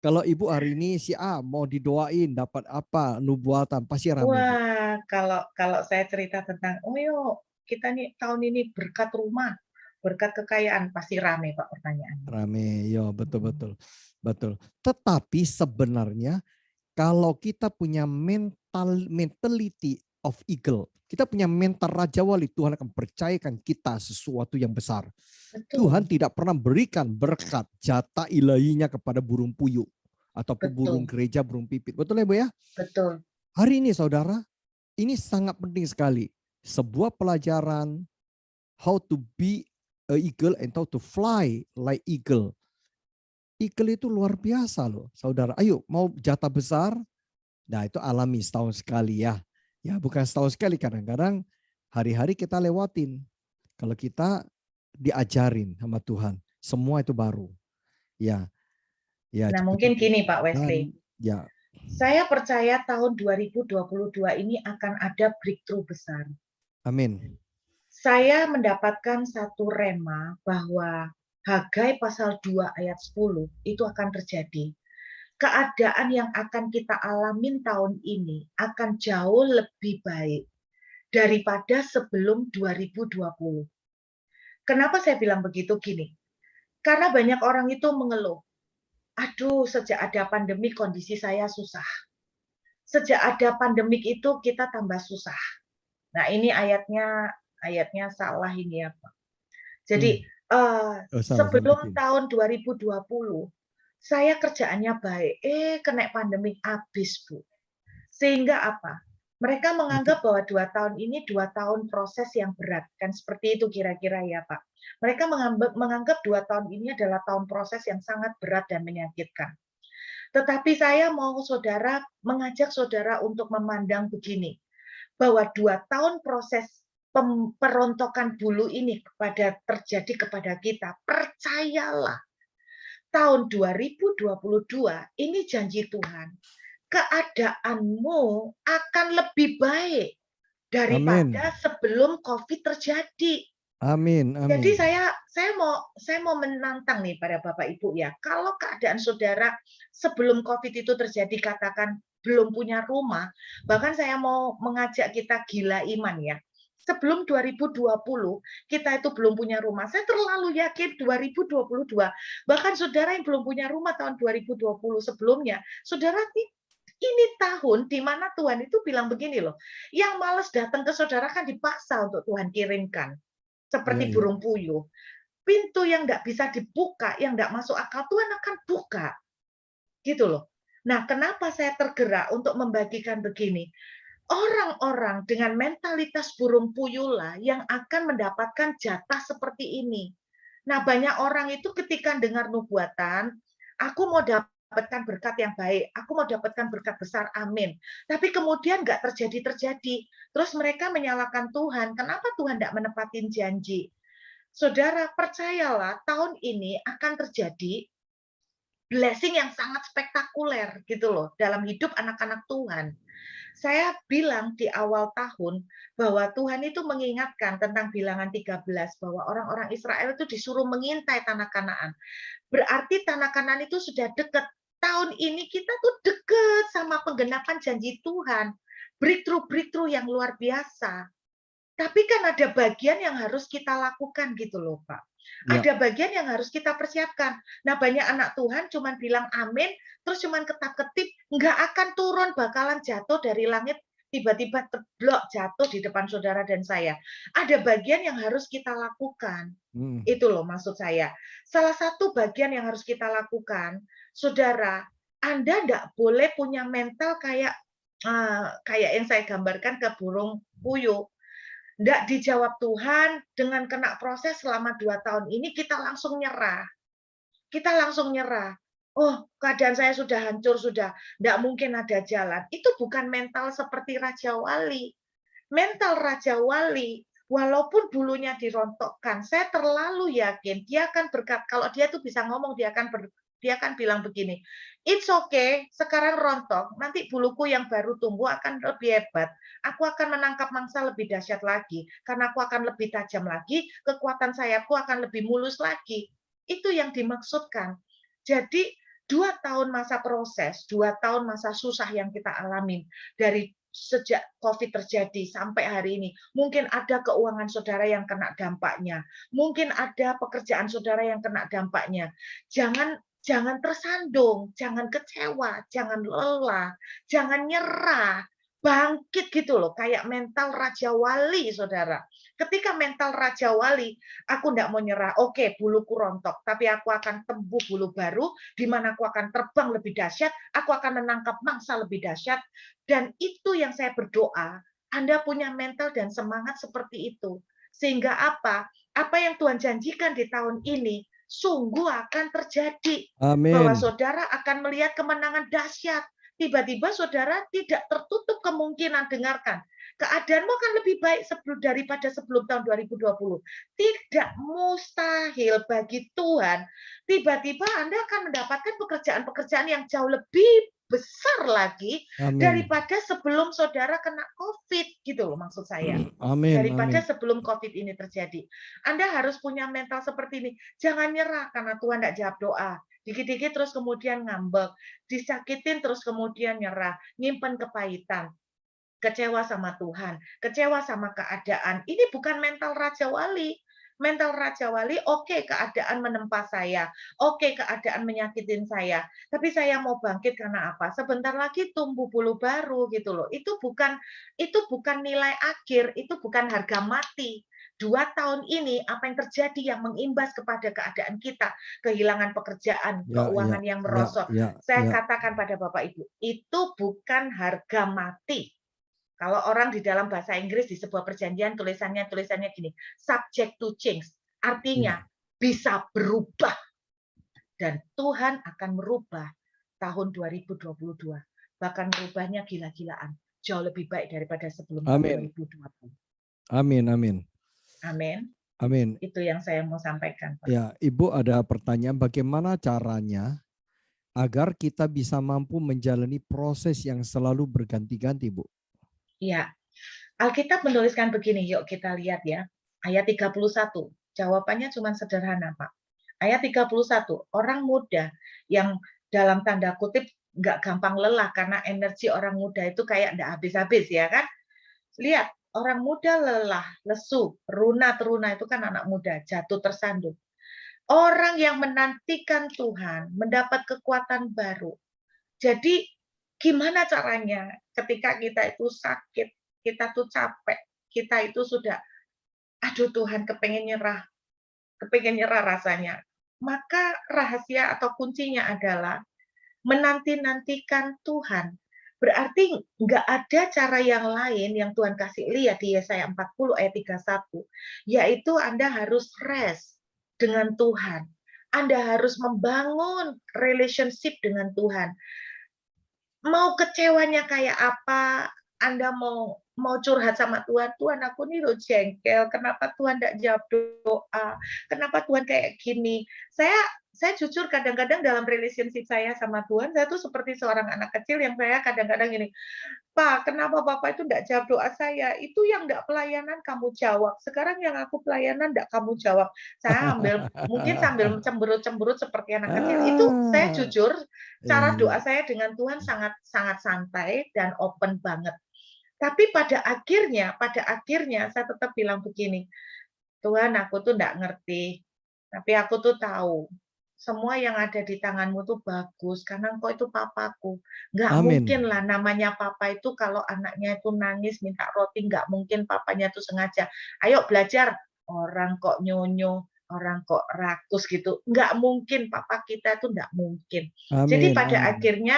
Kalau Ibu hari ini si A mau didoain dapat apa nubuatan pasti rame. Wah, kalau saya cerita tentang kita nih tahun ini berkat rumah, berkat kekayaan pasti rame Pak pertanyaannya. Rame, yo betul. Tetapi sebenarnya kalau kita punya mentality of eagle, kita punya mental raja wali, Tuhan akan percayakan kita sesuatu yang besar. Betul. Tuhan tidak pernah berikan berkat jatah ilahinya kepada burung puyuh ataupun burung gereja, burung pipit. Betul ya Bu ya? Betul. Hari ini saudara, ini sangat penting sekali. Sebuah pelajaran how to be a eagle and how to fly like eagle. Eagle itu luar biasa loh saudara. Ayo mau jatah besar. Nah itu alami setahun sekali ya. Ya bukan setahun sekali, kadang-kadang hari-hari kita lewatin. Kalau kita diajarin sama Tuhan. Semua itu baru. Ya. Nah mungkin gini Pak Wesley. Ya. Saya percaya tahun 2022 ini akan ada breakthrough besar. Amin. Saya mendapatkan satu rema bahwa Hagai pasal 2 ayat 10 itu akan terjadi. Keadaan yang akan kita alamin tahun ini akan jauh lebih baik daripada sebelum 2020. Kenapa saya bilang begitu? Gini, karena banyak orang itu mengeluh, aduh sejak ada pandemi kondisi saya susah. Sejak ada pandemik itu kita tambah susah. Nah ini ayatnya salah ini ya Pak. Jadi sebelum tahun 2020 saya kerjaannya baik, kena pandemi habis Bu. Sehingga apa? Mereka menganggap bahwa 2 tahun ini 2 tahun proses yang berat, kan seperti itu kira-kira ya Pak. Mereka menganggap 2 tahun ini adalah tahun proses yang sangat berat dan menyakitkan. Tetapi saya mau mengajak saudara untuk memandang begini, bahwa 2 tahun proses perontokan bulu ini terjadi kepada kita, percayalah, tahun 2022 ini janji Tuhan, keadaanmu akan lebih baik daripada sebelum COVID terjadi. Amin. Jadi saya mau menantang nih pada Bapak Ibu ya, kalau keadaan saudara sebelum COVID itu terjadi katakan belum punya rumah, bahkan saya mau mengajak kita gila iman ya. Sebelum 2020 kita itu belum punya rumah. Saya terlalu yakin 2022 bahkan saudara yang belum punya rumah tahun 2020 sebelumnya, saudara Ini tahun di mana Tuhan itu bilang begini loh, yang malas datang ke saudara kan dipaksa untuk Tuhan kirimkan. Seperti Iya. burung puyuh. Pintu yang nggak bisa dibuka, yang nggak masuk akal, Tuhan akan buka. Gitu loh. Nah, kenapa saya tergerak untuk membagikan begini? Orang-orang dengan mentalitas burung puyuh lah yang akan mendapatkan jatah seperti ini. Nah, banyak orang itu ketika dengar nubuatan, aku mau dapatkan berkat yang baik, aku mau dapatkan berkat besar, amin. Tapi kemudian nggak terjadi. Terus mereka menyalahkan Tuhan, kenapa Tuhan nggak menepatin janji? Saudara, percayalah tahun ini akan terjadi blessing yang sangat spektakuler gitu loh dalam hidup anak-anak Tuhan. Saya bilang di awal tahun bahwa Tuhan itu mengingatkan tentang bilangan 13 bahwa orang-orang Israel itu disuruh mengintai tanah Kanaan. Berarti tanah Kanaan itu sudah dekat. Tahun ini kita tuh dekat sama penggenapan janji Tuhan. Breakthrough yang luar biasa. Tapi kan ada bagian yang harus kita lakukan gitu loh, Pak. Ya. Ada bagian yang harus kita persiapkan. Nah, banyak anak Tuhan cuman bilang amin, terus cuman ketap-ketip, nggak akan turun, bakalan jatuh dari langit, tiba-tiba teblok jatuh di depan saudara dan saya. Ada bagian yang harus kita lakukan. Itu loh maksud saya. Salah satu bagian yang harus kita lakukan, saudara, Anda nggak boleh punya mental kayak yang saya gambarkan ke burung puyuh. Nggak dijawab Tuhan, dengan kena proses selama 2 tahun ini, kita langsung nyerah. Kita langsung nyerah. Oh, keadaan saya sudah hancur, sudah nggak mungkin ada jalan. Itu bukan mental seperti Raja Wali. Mental Raja Wali, walaupun bulunya dirontokkan, saya terlalu yakin dia akan berkat. Kalau dia tuh bisa ngomong, dia akan bilang begini, it's okay, sekarang rontok, nanti buluku yang baru tumbuh akan lebih hebat. Aku akan menangkap mangsa lebih dahsyat lagi, karena aku akan lebih tajam lagi, kekuatan sayapku akan lebih mulus lagi. Itu yang dimaksudkan. Jadi 2 tahun masa proses, 2 tahun masa susah yang kita alamin, dari sejak COVID terjadi sampai hari ini, mungkin ada keuangan saudara yang kena dampaknya, mungkin ada pekerjaan saudara yang kena dampaknya. Jangan tersandung, jangan kecewa, jangan lelah, jangan nyerah, bangkit gitu loh, kayak mental Raja Wali, saudara. Ketika mental Raja Wali, aku enggak mau nyerah, oke, buluku rontok, tapi aku akan tembuh bulu baru, di mana aku akan terbang lebih dahsyat, aku akan menangkap mangsa lebih dahsyat, dan itu yang saya berdoa, Anda punya mental dan semangat seperti itu. Sehingga apa? Apa yang Tuhan janjikan di tahun ini, sungguh akan terjadi. Bahwa Amin. saudara akan melihat kemenangan dahsyat. Tiba-tiba saudara tidak tertutup kemungkinan, dengarkan, keadaanmu akan lebih baik daripada sebelum tahun 2020. Tidak mustahil bagi Tuhan, tiba-tiba Anda akan mendapatkan pekerjaan-pekerjaan yang jauh lebih besar lagi daripada sebelum saudara kena COVID, gitu loh maksud saya. Daripada sebelum COVID ini terjadi. Anda harus punya mental seperti ini. Jangan nyerah karena Tuhan tidak jawab doa. Dikit-dikit terus kemudian ngambek, disakitin terus kemudian nyerah, nyimpen kepahitan, kecewa sama Tuhan, kecewa sama keadaan. Ini bukan mental Raja Wali. Mental Raja Wali, oke, keadaan menempa saya, oke, keadaan menyakitin saya, tapi saya mau bangkit karena apa? Sebentar lagi tumbuh bulu baru gitu loh. Itu bukan nilai akhir, itu bukan harga mati. 2 tahun ini apa yang terjadi yang mengimbas kepada keadaan kita, kehilangan pekerjaan, keuangan yang merosot. Saya katakan pada Bapak Ibu, itu bukan harga mati. Kalau orang di dalam bahasa Inggris di sebuah perjanjian tulisannya gini, subject to change. Artinya bisa berubah. Dan Tuhan akan merubah tahun 2022. Bahkan merubahnya gila-gilaan. Jauh lebih baik daripada sebelum tahun 2020. Amin, amin. Amin. Amin. Itu yang saya mau sampaikan, Pak. Ya, Ibu ada pertanyaan, bagaimana caranya agar kita bisa mampu menjalani proses yang selalu berganti-ganti, Bu? Ya, Alkitab menuliskan begini, yuk kita lihat ya. Ayat 31, jawabannya cuma sederhana, Pak. Ayat 31, orang muda yang dalam tanda kutip nggak gampang lelah, karena energi orang muda itu kayak nggak habis-habis ya kan. Lihat, orang muda lelah, lesu, teruna itu kan anak muda, jatuh tersandung. Orang yang menantikan Tuhan mendapat kekuatan baru. Jadi Gimana caranya ketika kita itu sakit, kita tuh capek, kita itu sudah, aduh Tuhan kepengen nyerah rasanya. Maka rahasia atau kuncinya adalah menanti-nantikan Tuhan. Berarti nggak ada cara yang lain yang Tuhan kasih lihat di Yesaya 40 ayat 31, yaitu Anda harus rest dengan Tuhan. Anda harus membangun relationship dengan Tuhan. Mau kecewanya kayak apa, Anda mau curhat sama Tuhan, Tuhan aku nih loh jengkel, kenapa Tuhan tidak jawab doa, kenapa Tuhan kayak gini. Saya jujur kadang-kadang dalam relationship saya sama Tuhan, saya tuh seperti seorang anak kecil yang saya kadang-kadang gini, Pak, kenapa Bapak itu tidak jawab doa saya? Itu yang tidak pelayanan kamu jawab. Sekarang yang aku pelayanan tidak kamu jawab. Saya mungkin sambil cemberut-cemberut seperti anak kecil. Itu saya Ah, jujur, cara iya. doa saya dengan Tuhan sangat sangat santai dan open banget. Tapi pada akhirnya saya tetap bilang begini, Tuhan aku tuh tidak ngerti, tapi aku tuh tahu semua yang ada di tanganmu tuh bagus, karena engkau itu papaku. Nggak Amin. mungkin lah namanya papa itu kalau anaknya itu nangis minta roti, nggak mungkin papanya tuh sengaja. Ayo belajar, orang kok nyonyo, orang kok rakus gitu. Nggak mungkin, papa kita itu nggak mungkin. Jadi Amin. pada Amin. akhirnya,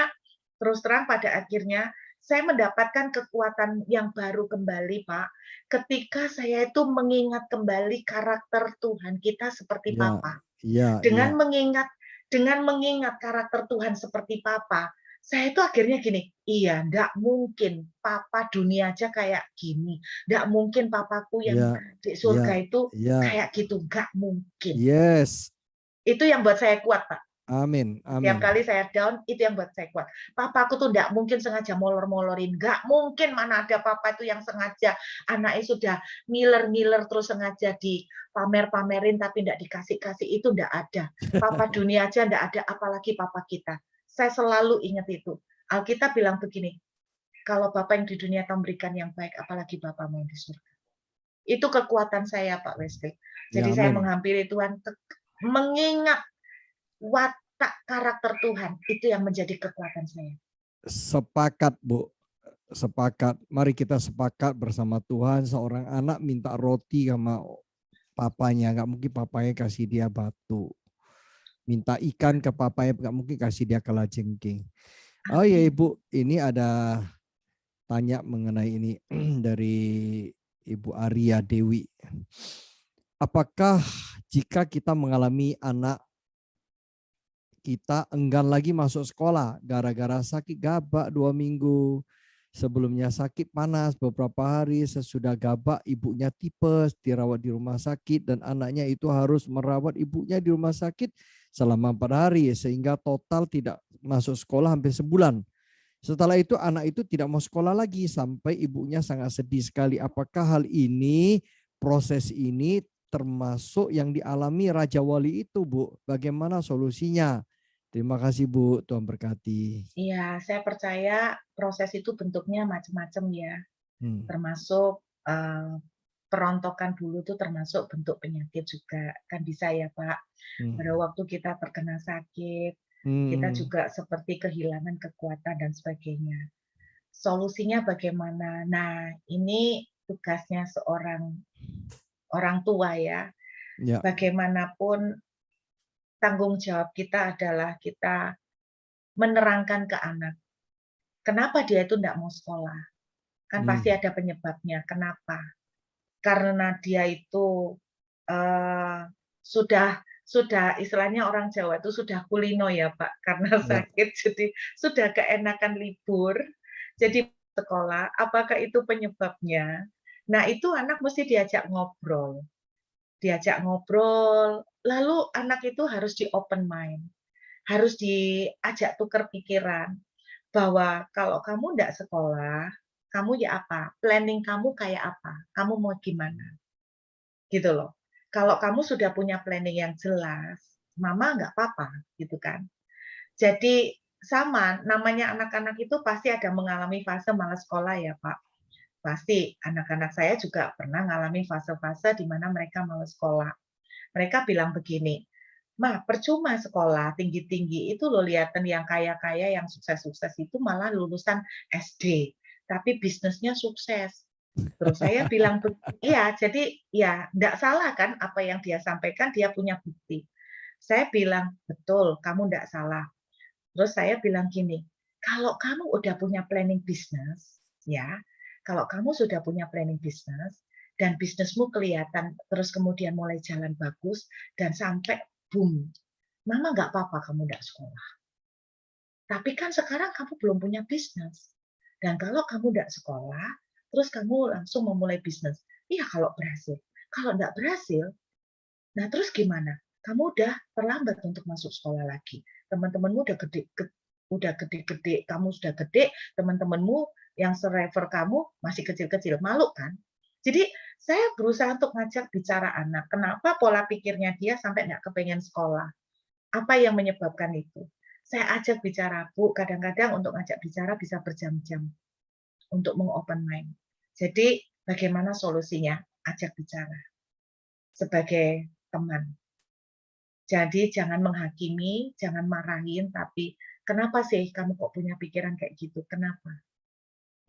terus terang pada akhirnya, saya mendapatkan kekuatan yang baru kembali, Pak, ketika saya itu mengingat kembali karakter Tuhan kita seperti Ya, Papa. ya, ya. Dengan mengingat karakter Tuhan seperti Papa, saya itu akhirnya gini, iya, nggak mungkin Papa dunia aja kayak gini. Nggak mungkin Papaku yang Ya, di ya, surga itu ya. kayak gitu. Nggak mungkin. Yes. Itu yang buat saya kuat, Pak. Amin. Tiap Amin. kali saya down, itu yang buat saya kuat. Papaku tuh nggak mungkin sengaja molor-molorin. Nggak mungkin, mana ada papa itu yang sengaja. Anaknya sudah ngiler-ngiler terus sengaja dipamer-pamerin tapi nggak dikasih-kasih. Itu nggak ada. Papa dunia aja nggak ada, apalagi papa kita. Saya selalu ingat itu. Alkitab bilang begini, kalau Bapa yang di dunia akan memberikan yang baik, apalagi Bapamu yang di surga. Itu kekuatan saya, Pak Wesley. Ya, Jadi saya amin. menghampiri Tuhan, mengingat watak karakter Tuhan, itu yang menjadi kekuatan saya. Sepakat, Bu. Sepakat. Mari kita sepakat bersama Tuhan. Seorang anak minta roti sama papanya. Nggak mungkin papanya kasih dia batu. Minta ikan ke papanya. Nggak mungkin kasih dia kalajengking. Oh ya Ibu, ini ada tanya mengenai ini dari Ibu Arya Dewi. Apakah jika kita mengalami anak kita enggan lagi masuk sekolah gara-gara sakit gabak 2 minggu, sebelumnya sakit panas beberapa hari, sesudah gabak ibunya tipes, dirawat di rumah sakit dan anaknya itu harus merawat ibunya di rumah sakit selama 4 hari sehingga total tidak masuk sekolah hampir sebulan. Setelah itu anak itu tidak mau sekolah lagi sampai ibunya sangat sedih sekali. Apakah hal ini, proses ini termasuk yang dialami Raja Wali itu, Bu? Bagaimana solusinya? Terima kasih, Bu. Tuhan berkati. Iya, saya percaya proses itu bentuknya macam-macam ya. Hmm. Termasuk perontokan dulu itu termasuk bentuk penyakit juga. Kan bisa ya, Pak. Pada waktu kita terkena sakit, kita juga seperti kehilangan kekuatan dan sebagainya. Solusinya bagaimana? Nah, ini tugasnya seorang orang tua ya. Ya. Bagaimanapun tanggung jawab kita adalah kita menerangkan ke anak. Kenapa dia itu tidak mau sekolah? Kan pasti ada penyebabnya. Kenapa? Karena dia itu sudah istilahnya orang Jawa itu sudah kulino ya Pak, karena Ya. sakit jadi sudah keenakan libur, jadi sekolah. Apakah itu penyebabnya? Nah itu anak mesti diajak ngobrol, lalu anak itu harus di open mind, harus diajak tukar pikiran bahwa kalau kamu tidak sekolah, kamu ya apa? Planning kamu kayak apa? Kamu mau gimana? Gitu loh. Kalau kamu sudah punya planning yang jelas, mama nggak apa-apa, gitu kan. Jadi sama, namanya anak-anak itu pasti ada mengalami fase malas sekolah ya Pak. Pasti, anak-anak saya juga pernah mengalami fase-fase di mana mereka malas sekolah. Mereka bilang begini, "Ma, percuma sekolah tinggi-tinggi itu loh, lihatan yang kaya-kaya, yang sukses-sukses itu malah lulusan SD, tapi bisnisnya sukses." Terus saya bilang, iya, jadi ya enggak salah kan apa yang dia sampaikan, dia punya bukti. Saya bilang, "Betul, kamu enggak salah." Terus saya bilang gini, "Kalau kamu udah punya planning bisnis, ya, kalau kamu sudah punya planning bisnis dan bisnismu kelihatan terus kemudian mulai jalan bagus dan sampai boom, Mama nggak apa-apa kamu nggak sekolah. Tapi kan sekarang kamu belum punya bisnis. Dan kalau kamu nggak sekolah, terus kamu langsung memulai bisnis. Iya kalau berhasil. Kalau nggak berhasil, nah terus gimana? Kamu udah terlambat untuk masuk sekolah lagi. Teman-temanmu udah gede-gede, kamu sudah gede, teman-temanmu yang serever kamu masih kecil-kecil, malu kan? Jadi saya berusaha untuk ngajak bicara anak. Kenapa pola pikirnya dia sampai nggak kepengen sekolah? Apa yang menyebabkan itu? Saya ajak bicara, Bu, kadang-kadang untuk ngajak bicara bisa berjam-jam untuk meng-open mind. Jadi bagaimana solusinya? Ajak bicara sebagai teman. Jadi jangan menghakimi, jangan marahin, tapi kenapa sih kamu kok punya pikiran kayak gitu? Kenapa?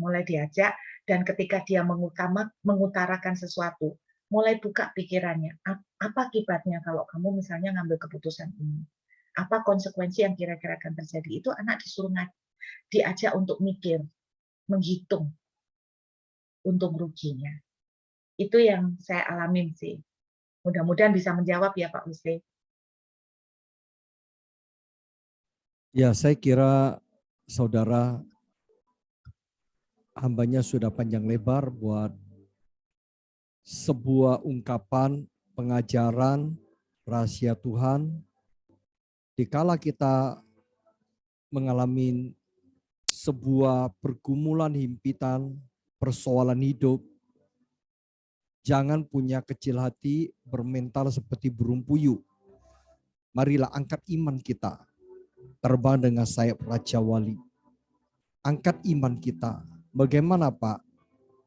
Mulai diajak, dan ketika dia mengutarakan sesuatu, mulai buka pikirannya. Apa akibatnya kalau kamu misalnya ngambil keputusan ini? Apa konsekuensi yang kira-kira akan terjadi? Itu anak disuruh diajak untuk mikir, menghitung untung ruginya. Itu yang saya alamin sih. Mudah-mudahan bisa menjawab ya Pak Wisli. Ya, saya kira saudara hambanya sudah panjang lebar buat sebuah ungkapan pengajaran rahasia Tuhan. Dikala kita mengalami sebuah pergumulan himpitan, persoalan hidup, jangan punya kecil hati, bermental seperti burung puyuh. Marilah angkat iman kita, terbang dengan sayap Raja Wali. Angkat iman kita. Bagaimana Pak?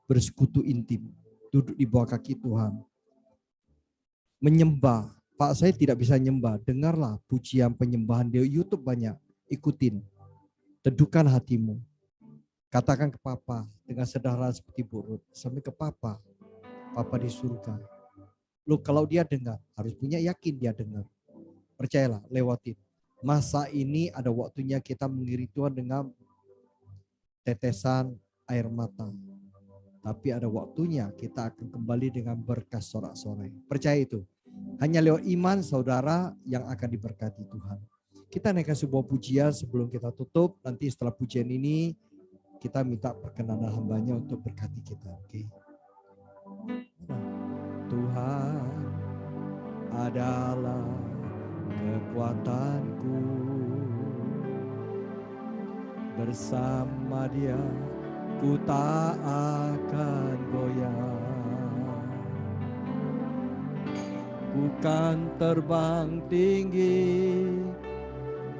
Bersekutu intim, duduk di bawah kaki Tuhan. Menyembah. Pak, saya tidak bisa nyembah. Dengarlah pujian penyembahan di YouTube banyak. Ikutin. Teduhkan hatimu. Katakan ke Papa dengan sederhana seperti Bu Ruth. Sampai ke Papa. Papa di surga. Loh, kalau dia dengar, harus punya yakin dia dengar. Percayalah, lewatin. Masa ini ada waktunya kita mengiri Tuhan dengan tetesan air mata. Tapi ada waktunya kita akan kembali dengan berkah sorak-sorai. Percaya itu. Hanya lewat iman saudara yang akan diberkati Tuhan. Kita naikkan sebuah pujian sebelum kita tutup. Nanti setelah pujian ini kita minta perkenanan hambanya untuk berkati kita. Oke. Tuhan adalah kekuatanku, bersama Dia ku tak akan goyah. Ku kan terbang tinggi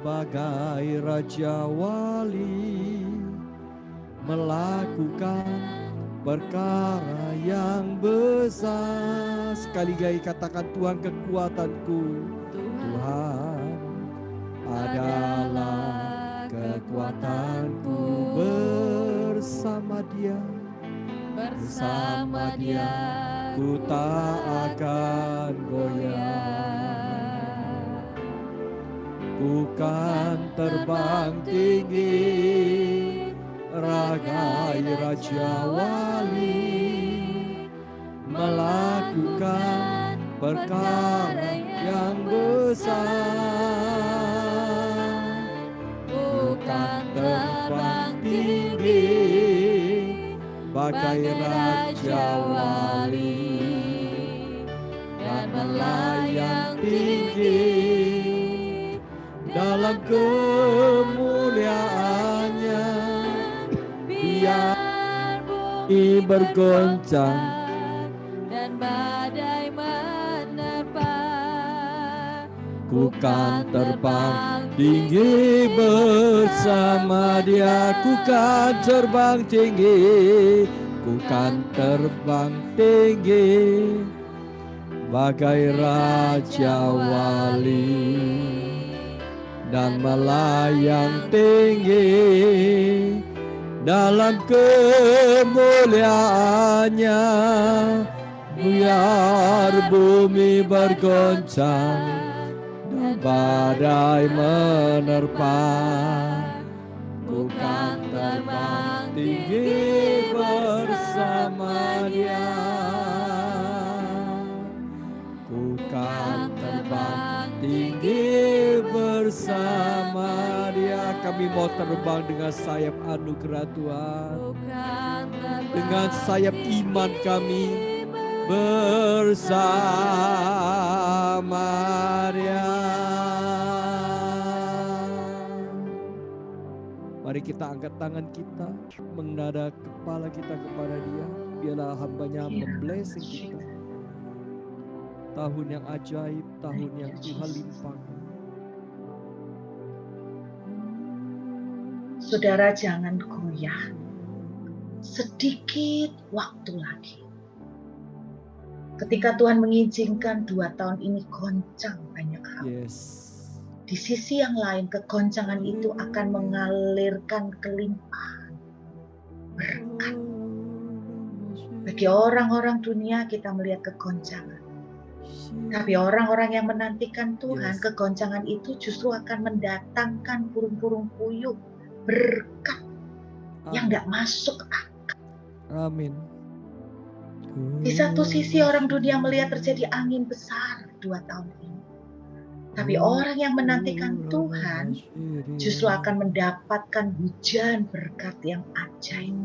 bagai Raja Wali, melakukan perkara yang besar. Sekali lagi katakan, Tuhan kekuatanku. Tuhan adalah kekuatanku, bersama Dia. Bersama Dia ku tak akan goyah. Ku kan terbang tinggi ragai Raja Wali, melakukan perkara yang besar. Ku kan terbang tinggi bagai Raja Wali, dan melayang tinggi dalam kemuliaannya. Biar bumi bergoncang dan badai menerpa, ku kan terbang tinggi bersama Dia. Ku kan terbang tinggi, ku kan terbang tinggi bagai Raja Wali dan melayang tinggi dalam kemuliaannya, biar bumi bergoncang dan badai menerpa. Ku kan terbang tinggi bersama Dia. Ku kan terbang tinggi bersama Dia. Kami mau terbang dengan sayap anugerah Tuhan, dengan sayap iman kami bersama Dia. Mari kita angkat tangan kita, menghadap kepala kita kepada Dia. Biarlah hamba-Nya memblessing kita. Tahun yang ajaib, tahun yang Tuhan limpahkan. Saudara, jangan goyah. Sedikit waktu lagi. Ketika Tuhan mengizinkan 2 tahun ini goncang banyak hal. Yes. Di sisi yang lain, kegoncangan itu akan mengalirkan kelimpahan berkat. Bagi orang-orang dunia kita melihat kegoncangan. Tapi orang-orang yang menantikan Tuhan, Yes. kegoncangan itu justru akan mendatangkan burung-burung puyuh berkat yang nggak masuk akal. Amin. Di satu sisi orang dunia melihat terjadi angin besar 2 tahun ini. Tapi orang yang menantikan Tuhan justru akan mendapatkan hujan berkat yang ajaib.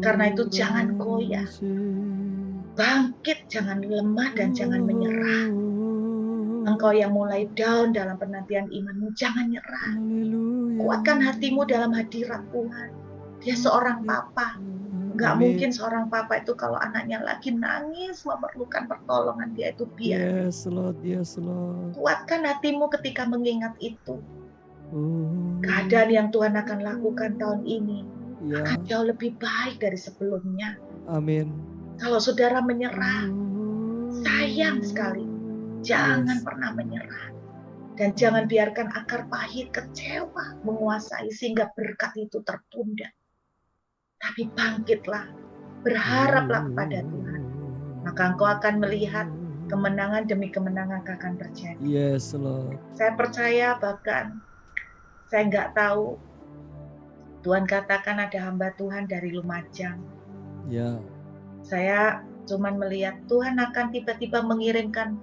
Karena itu jangan goyah. Bangkit, jangan lemah dan jangan menyerah. Engkau yang mulai down dalam penantian imanmu, jangan nyerah. Kuatkan hatimu dalam hadirat Tuhan. Dia seorang papa. Nggak mungkin seorang papa itu kalau anaknya lagi nangis memerlukan pertolongan, dia itu biar. Yes, Lord, yes, Lord. Kuatkan hatimu ketika mengingat itu. Keadaan yang Tuhan akan lakukan tahun ini akan jauh lebih baik dari sebelumnya. Amin. Kalau saudara menyerah, sayang sekali. Jangan pernah menyerah. Dan jangan biarkan akar pahit, kecewa menguasai sehingga berkat itu tertunda. Tapi bangkitlah, berharaplah kepada Tuhan. Maka engkau akan melihat kemenangan demi kemenangan akan terjadi. Yes, Lord. Saya percaya, bahkan saya nggak tahu, Tuhan katakan ada hamba Tuhan dari Lumajang. Ya. Saya cuman melihat Tuhan akan tiba-tiba mengirimkan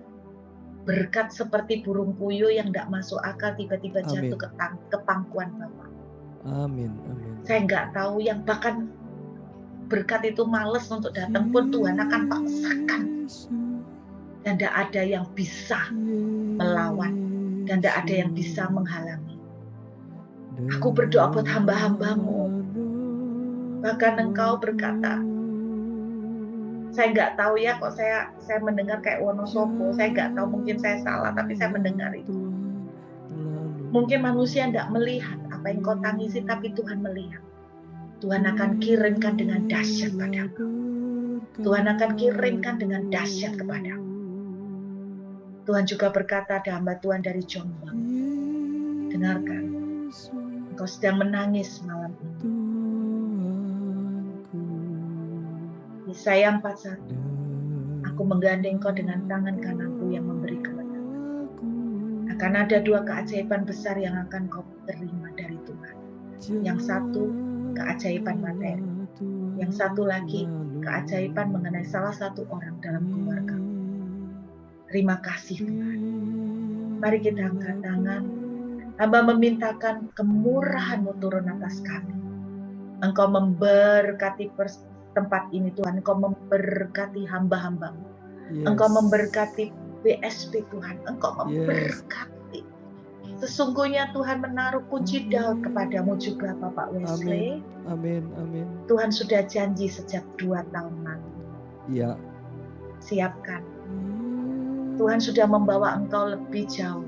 berkat seperti burung puyuh yang nggak masuk akal, tiba-tiba jatuh ke pangkuan Bapak. Amin, amin. Saya nggak tahu, yang bahkan berkat itu males untuk datang pun Tuhan akan paksakan. Dan tidak ada yang bisa melawan. Dan tidak ada yang bisa menghalangi. Aku berdoa buat hamba-hambamu. Bahkan engkau berkata, saya nggak tahu ya, kok saya mendengar kayak Wonosobo. Saya nggak tahu, mungkin saya salah, tapi saya mendengar itu. Mungkin manusia tidak melihat apa yang kau tangisi, tapi Tuhan melihat. Tuhan akan kirimkan dengan dahsyat padamu. Tuhan akan kirimkan dengan dahsyat kepadamu. Tuhan juga berkata, ada hamba Tuhan dari Jombang. Dengarkan, engkau sedang menangis malam ini. Yesaya 41, aku menggandeng kau dengan tangan kananku yang memberi kemenangan. Akan ada 2 keajaiban besar yang akan kau terima dari Tuhan. Yang satu, keajaiban materi. Yang satu lagi, keajaiban mengenai salah satu orang dalam keluarga. Terima kasih Tuhan. Mari kita angkat tangan. Hamba memintakan kemurahan-Mu turun atas kami. Engkau memberkati tempat ini Tuhan. Engkau memberkati hamba-hamba-Mu. Engkau memberkati BSP Tuhan. Engkau memberkati. Sesungguhnya Tuhan menaruh kunci Daud kepadamu juga Bapak Wesley. Amin, amin. Tuhan sudah janji sejak 2 tahun lalu. Ya. Siapkan. Tuhan sudah membawa engkau lebih jauh.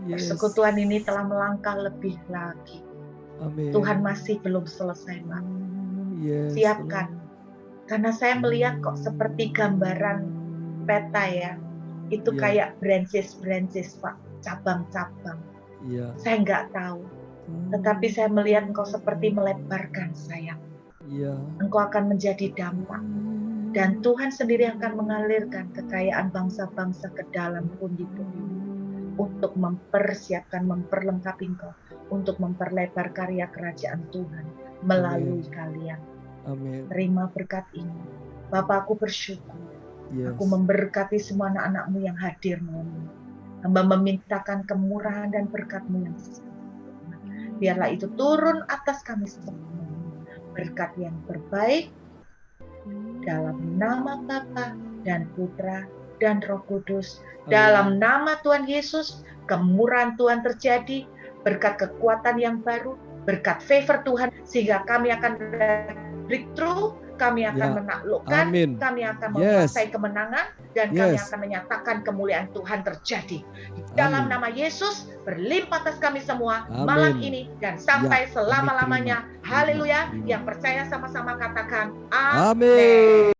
Persekutuan ini telah melangkah lebih lagi. Amin. Tuhan masih belum selesai, Pak. Siapkan. Lord. Karena saya melihat kok seperti gambaran peta ya. Itu Iya. kayak branches, Pak, cabang-cabang. Iya. Saya nggak tahu, tetapi saya melihat Engkau seperti melebarkan sayap. Iya. Engkau akan menjadi dampak. Dan Tuhan sendiri akan mengalirkan kekayaan bangsa-bangsa ke dalam pundi-pundi untuk mempersiapkan, memperlengkapi Engkau, untuk memperlebar karya kerajaan Tuhan melalui kalian. Amin. Terima berkat ini. Bapa, aku bersyukur. Yes. Aku memberkati semua anak-anak-Mu yang hadir malam ini. Hamba memintakan kemurahan dan berkat-Mu yang sempurna. Biarlah itu turun atas kami semua. Berkat yang terbaik dalam nama Bapa dan Putra dan Roh Kudus. Dalam nama Tuhan Yesus, kemurahan Tuhan terjadi, berkat kekuatan yang baru, berkat favor Tuhan, sehingga kami akan breakthrough, kami akan menaklukkan, kami akan menguasai kemenangan, dan kami akan menyatakan kemuliaan Tuhan terjadi. Di dalam nama Yesus, berlimpah atas kami semua malam ini dan sampai selama-lamanya. Haleluya. Yang percaya sama-sama katakan amin.